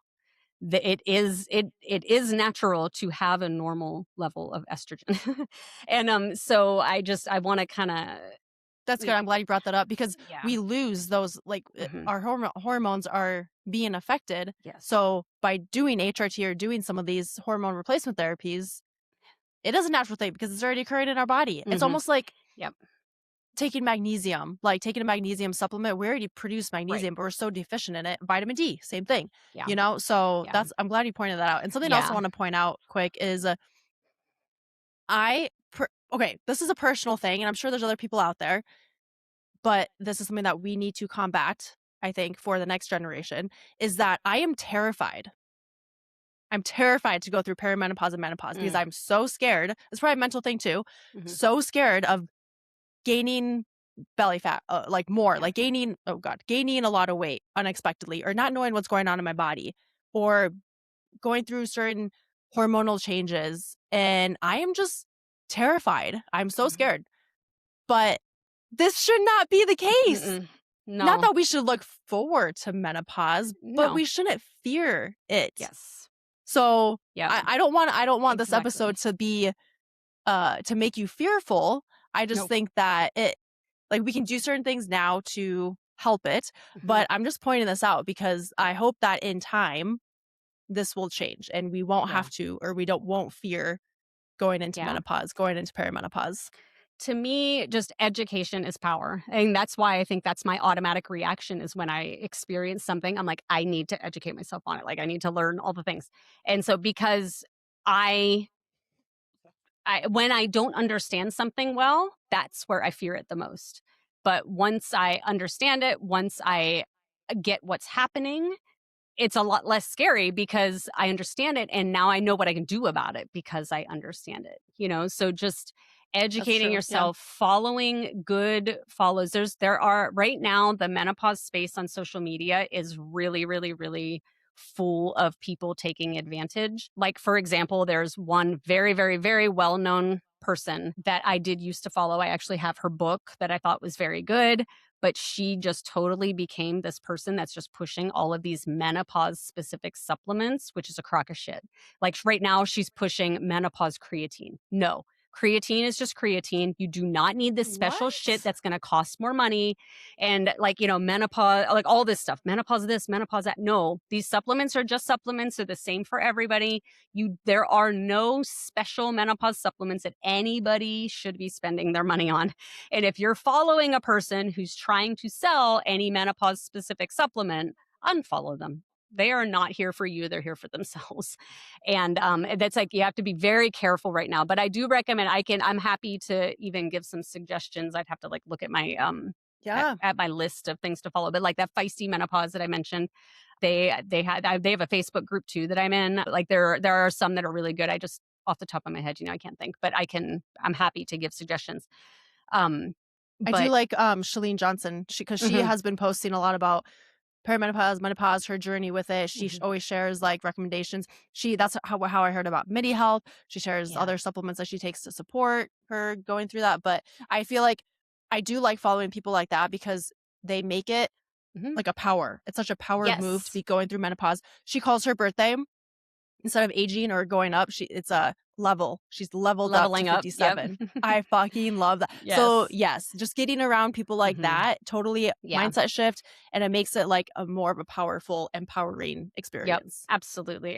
It is natural to have a normal level of estrogen. And so I want to kind of,
That's good. I'm glad you brought that up because
yeah.
we lose those,
Mhm.
our hormones are being affected.
Yes.
So by doing HRT or doing some of these hormone replacement therapies, it is a natural thing because it's already occurring in our body. It's
Mhm.
almost like
Yep.
taking magnesium, like taking a magnesium supplement. We already produce
Right.
magnesium, but we're so deficient in it. Vitamin D, same thing,
Yeah.
So
Yeah.
I'm glad you pointed that out. And something else I
Yeah.
want to point out quick is I okay, this is a personal thing, and I'm sure there's other people out there, but this is something that we need to combat, I think, for the next generation, is that I am terrified. I'm terrified to go through perimenopause and menopause because I'm so scared. It's probably a mental thing too. So scared of gaining belly fat, like more, like gaining, oh God, gaining a lot of weight unexpectedly, or not knowing what's going on in my body, or going through certain hormonal changes. And I am just terrified. I'm so scared. But this should not be the case. Not
No.
that we should look forward to menopause, but
No.
we shouldn't fear it.
Yes.
So
Yeah.
I don't want this
Exactly.
episode to be to make you fearful. I just
Nope.
think that like we can do certain things now to help it, but I'm just pointing this out because I hope that in time this will change and we won't have to, or we won't fear going into menopause, going into perimenopause.
To me, just education is power. And that's why I think that's my automatic reaction is when I experience something, I'm like, I need to educate myself on it. Like I need to learn all the things. And so because I when I don't understand something well, that's where I fear it the most. But once I understand it, once I get what's happening, it's a lot less scary because I understand it and now I know what I can do about it because I understand it, you know? So just
That's
educating
true. Yeah.
yourself, following good follows. There are right now the menopause space on social media is really, really, really full of people taking advantage. Like, for example, there's one very, very, very well-known person that I did used to follow. I actually have her book that I thought was very good, but she just totally became this person that's just pushing all of these menopause specific supplements, which is a crock of shit. Like right now, she's pushing menopause creatine. No, creatine is just creatine. You do not need this special shit
What?
that's going to cost more money. And like, you know, menopause, like all this stuff, menopause this, menopause that. No, these supplements are just supplements. They're the same for everybody. There are no special menopause supplements that anybody should be spending their money on. And if you're following a person who's trying to sell any menopause specific supplement, unfollow them. They are not here for you. They're here for themselves. And that's like, you have to be very careful right now. But I do recommend, I'm happy to even give some suggestions. I'd have to like look at my, at my list of things to follow. But like that feisty menopause that I mentioned, they have a Facebook group too that I'm in. Like there are some that are really good. I just off the top of my head, you know, I can't think, but I'm happy to give suggestions.
I do
But
like Shalene Johnson because she has been posting a lot about perimenopause, menopause, her journey with it. She always shares like recommendations. That's how I heard about MIDI health. She shares other supplements that she takes to support her going through that. But I feel like I do like following people like that because they make it like a power. It's such a power move to be going through menopause. She calls her birthday, instead of aging or going up, it's a level. She's leveled up to
leveling up.
57.
Yep.
I fucking love that.
Yes.
So yes, just getting around people like that, totally mindset shift, and it makes it like a more of a powerful, empowering experience.
Yep. Absolutely.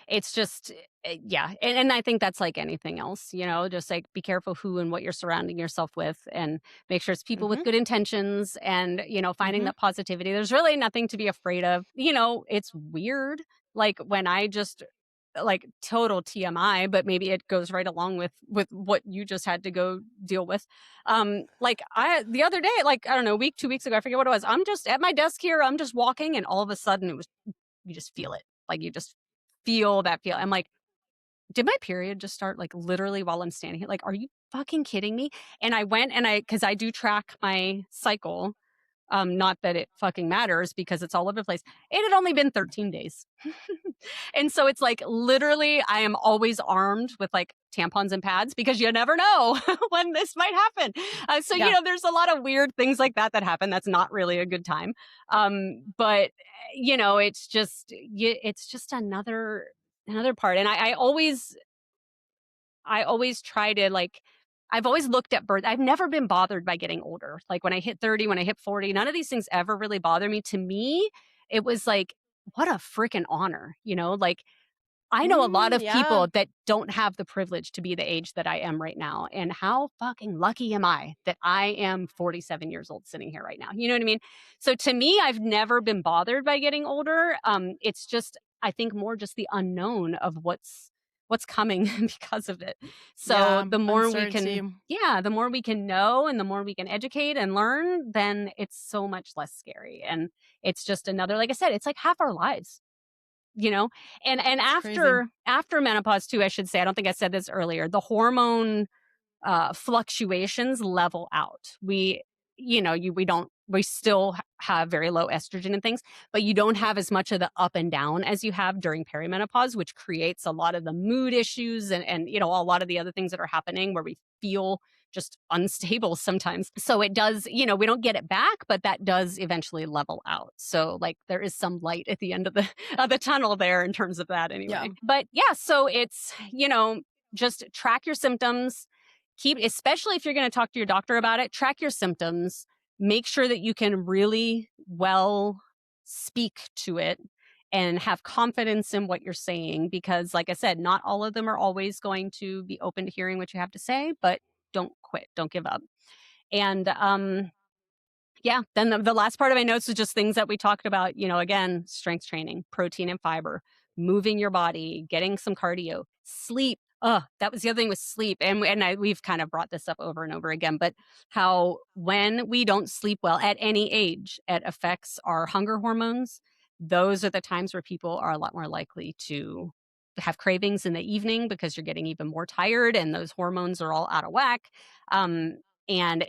It's just, yeah. And I think that's like anything else, you know, just like be careful who and what you're surrounding yourself with and make sure it's people with good intentions and, you know, finding that positivity. There's really nothing to be afraid of. You know, it's weird. Like when I just like total TMI, but maybe it goes right along with what you just had to go deal with. Like the other day, like I don't know, week 2 weeks ago, I forget what it was. I'm just at my desk here. I'm just walking, and all of a sudden, you just feel it. Like you just feel that feel. I'm like, did my period just start like literally while I'm standing here? Like, are you fucking kidding me? And I went and because I do track my cycle. Not that it fucking matters because it's all over the place. It had only been 13 days. And so it's like literally I am always armed with like tampons and pads because you never know when this might happen. You know, there's a lot of weird things like that happen. That's not really a good time. But you know, it's just another part. And I always try to like, I've always looked at birth. I've never been bothered by getting older. Like when I hit 30, when I hit 40, none of these things ever really bother me. To me, it was like, what a freaking honor, you know? Like I know a lot of people that don't have the privilege to be the age that I am right now. And how fucking lucky am I that I am 47 years old sitting here right now? You know what I mean? So to me, I've never been bothered by getting older. It's just, I think more just the unknown of what's what's coming because of it. So
Yeah,
the more we
uncertainty.
can, yeah, the more we can know and the more we can educate and learn, then it's so much less scary. And it's just another, like I said, it's like half our lives, you know? And
It's crazy.
after menopause too, I should say, I don't think I said this earlier, the hormone fluctuations level out. We still have very low estrogen and things, but you don't have as much of the up and down as you have during perimenopause, which creates a lot of the mood issues and a lot of the other things that are happening where we feel just unstable sometimes. So it does, we don't get it back, but that does eventually level out. So like there is some light at the end of the of the tunnel there in terms of that
Yeah.
anyway. But yeah, so it's, just track your symptoms. Keep, especially if you're going to talk to your doctor about it, track your symptoms. Make sure that you can really well speak to it and have confidence in what you're saying because like I said, not all of them are always going to be open to hearing what you have to say, but don't quit, don't give up. And yeah, then the last part of my notes is just things that we talked about, again, strength training, protein and fiber, moving your body, getting some cardio, sleep. That was the other thing with sleep. We've kind of brought this up over and over again, but how when we don't sleep well at any age, it affects our hunger hormones. Those are the times where people are a lot more likely to have cravings in the evening because you're getting even more tired and those hormones are all out of whack. Um, and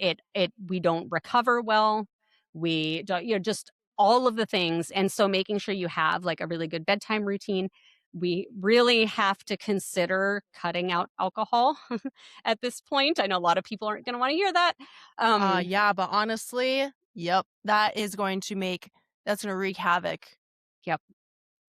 we don't recover well. We don't, just all of the things. And so making sure you have like a really good bedtime routine. We really have to consider cutting out alcohol at this point. I know a lot of people aren't going to want to hear that.
Yeah, but honestly, yep, that's gonna wreak havoc.
Yep.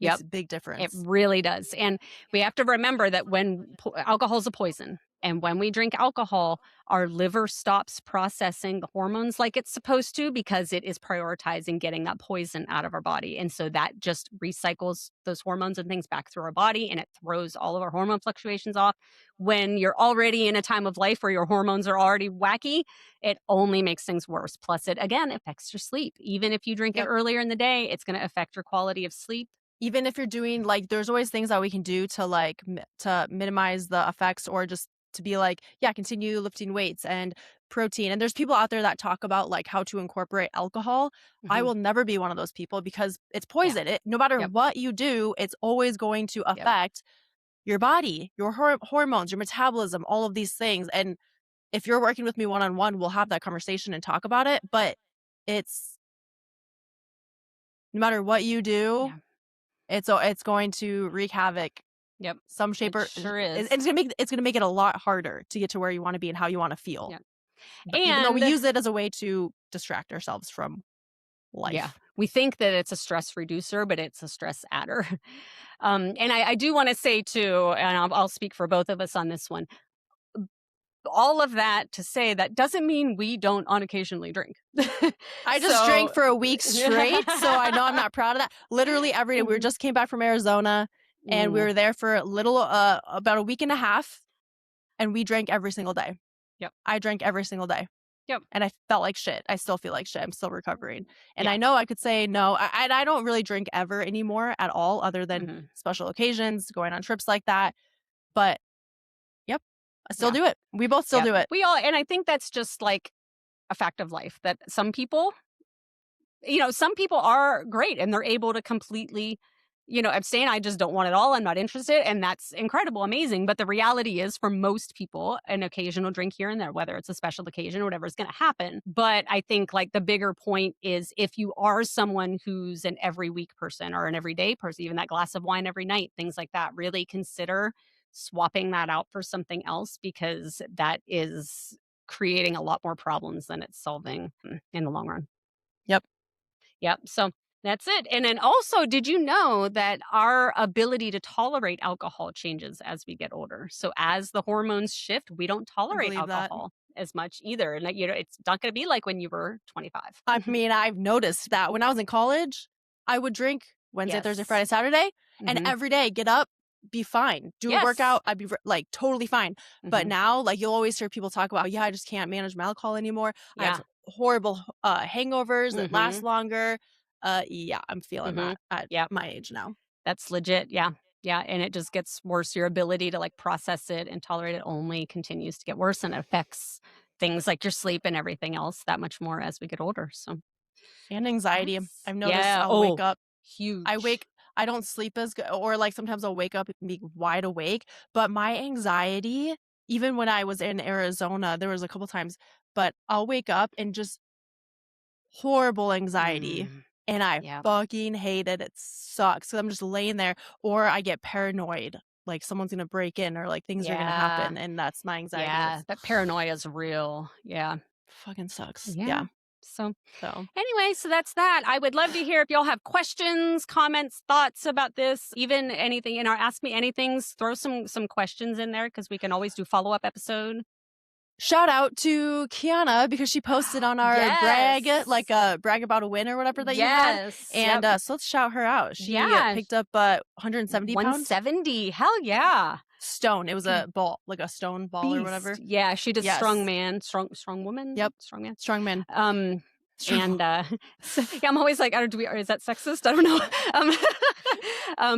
Makes
Yep.
a big
It
difference.
really does. And we have to remember that when alcohol is a poison, and when we drink alcohol, our liver stops processing the hormones like it's supposed to because it is prioritizing getting that poison out of our body. And so that just recycles those hormones and things back through our body and it throws all of our hormone fluctuations off. When you're already in a time of life where your hormones are already wacky, it only makes things worse. Plus, it again affects your sleep. Even if you drink it
Yep.
earlier in the day, it's going to affect your quality of sleep.
Even if you're doing like there's always things that we can do to like to minimize the effects or just to be like, yeah, continue lifting weights and protein. And there's people out there that talk about like how to incorporate alcohol. I
Hmm.
will never be one of those people because it's
Yeah.
poison. No matter
Yep.
what you do, it's always going to
Yep.
affect your body, your hormones, your metabolism, all of these things. And if you're working with me one on one, we'll have that conversation and talk about it. But it's no matter what you do,
Yeah.
it's going to wreak havoc
Yep.
some shape
It
or
sure is.
it's gonna make it a lot harder to get to where you wanna be and how you wanna feel.
Yeah.
But even though we
And
use it as a way to distract ourselves from
yeah,
life.
we think that it's a stress reducer, but it's a stress adder. And I do want to say too, and I'll speak for both of us on this one. All of that to say that doesn't mean we don't on occasionally drink.
I just drank
So,
for a week straight, so I know I'm not proud of that. Literally every day. We
Mhm.
just came back from Arizona, and we
Mm,
were there for about a week and a half, and we drank every single day.
yep.
I drank every single day.
Yep.
And I felt like shit. I still feel like shit. I'm still recovering. And
Yeah.
I know I could say no. I don't really drink ever anymore at all, other than
Hmm.
special occasions, going on trips like that. But yep, I still
Yeah.
do it. We both still
Yep.
do it.
We all, and I think that's just like a fact of life that some people are great and they're able to completely, abstain. I just don't want it all. I'm not interested. And that's incredible, amazing. But the reality is, for most people, an occasional drink here and there, whether it's a special occasion or whatever, is going to happen. But I think like the bigger point is if you are someone who's an every week person or an everyday person, even that glass of wine every night, things like that, really consider swapping that out for something else because that is creating a lot more problems than it's solving in the long run.
Yep,
Yep. So that's it. And then also, did you know that our ability to tolerate alcohol changes as we get older? So as the hormones shift, we don't
I
tolerate
believe that.
alcohol as much either. And it's not going to be like when you were 25.
I mean, I've noticed that when I was in college, I would drink Wednesday, Thursday, Friday,
Yes.
Saturday, and
Hmm.
every day get up, be fine, do a
Yes.
workout, I'd be like totally fine. But
Hmm.
now, like you'll always hear people talk about, yeah, I just can't manage my alcohol anymore. I have
Yeah.
horrible hangovers that last
Hmm.
longer. Yeah, I'm feeling
Hmm.
that at
Yep.
my age now.
That's legit. Yeah. Yeah, and it just gets worse. Your ability to like process it and tolerate it only continues to get worse, and it affects things like your sleep and everything else that much more as we get older. So,
And anxiety.
yes.
I've noticed
Yeah.
I'll wake
Oh,
up
huge.
I don't sleep as good, or like sometimes I'll wake up and be wide awake, but my anxiety, even when I was in Arizona, there was a couple times, but I'll wake up and just horrible anxiety,
Mm,
and I
yeah.
fucking hate it. It sucks. So I'm just laying there, or I get paranoid, like someone's gonna break in or like things are gonna
Yeah.
happen, and that's my anxiety.
Yeah.
It's
That paranoia is real. Yeah.
fucking sucks.
Yeah.
Yeah.
So,
So
anyway, so that's that. I would love to hear if y'all have questions, comments, thoughts about this, even anything in our Ask Me Anythings. Throw some questions in there because we can always do follow-up episode.
shout out to Kiana because she posted on our brag, like
Yes.
a brag about a win or whatever that you had.
Yes.
And
Yep.
so let's shout her out. She
Yeah.
picked up 170 pound
170. Hell yeah.
stone. It was
Okay.
a ball, like a stone ball or whatever.
Beast. Yeah, she did strong
Yes.
man, strong woman.
Yep.
Strong man.
Strong man.
And so, yeah, I'm always like, I don't, is that sexist? I don't know.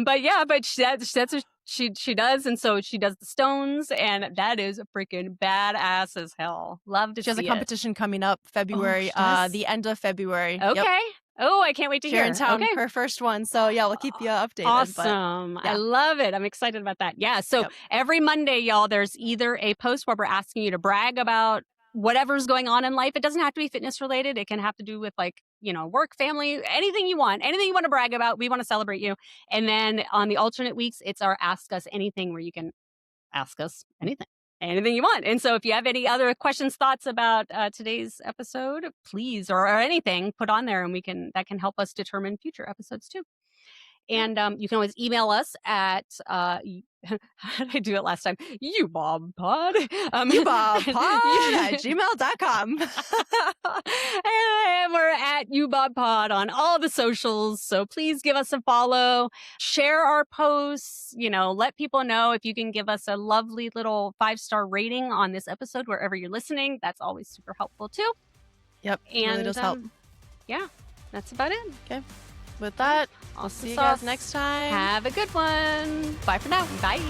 But yeah, but that's what she does, and so she does the stones, and that is freaking badass as hell. Love to
She has a
see it.
competition coming up February,
she does?
the end of February.
Okay.
Yep.
Oh, I can't wait to
Here
hear.
in town,
Okay.
her first one. So yeah, we'll keep you updated.
Awesome.
But, yeah.
I love it. I'm excited about that. Yeah. So
Yep.
every Monday, y'all, there's either a post where we're asking you to brag about whatever's going on in life. It doesn't have to be fitness related. It can have to do with like, work, family, anything you want to brag about. We want to celebrate you. And then on the alternate weeks, it's our Ask Us Anything where you can ask us anything you want. And so if you have any other questions, thoughts about today's episode, please, or anything, put on there, and that can help us determine future episodes too. And you can always email us at how did I do it last time? YouBobPod.
YouBobPod at gmail.com.
And we're at YouBobPod on all the socials. So please give us a follow. Share our posts. Let people know. If you can give us a lovely little 5-star rating on this episode wherever you're listening. That's always super helpful too.
Yep.
And
really does help.
Yeah, that's about it.
Okay. With that, I'll see you guys next time.
Have a good one.
Bye for now.
Bye.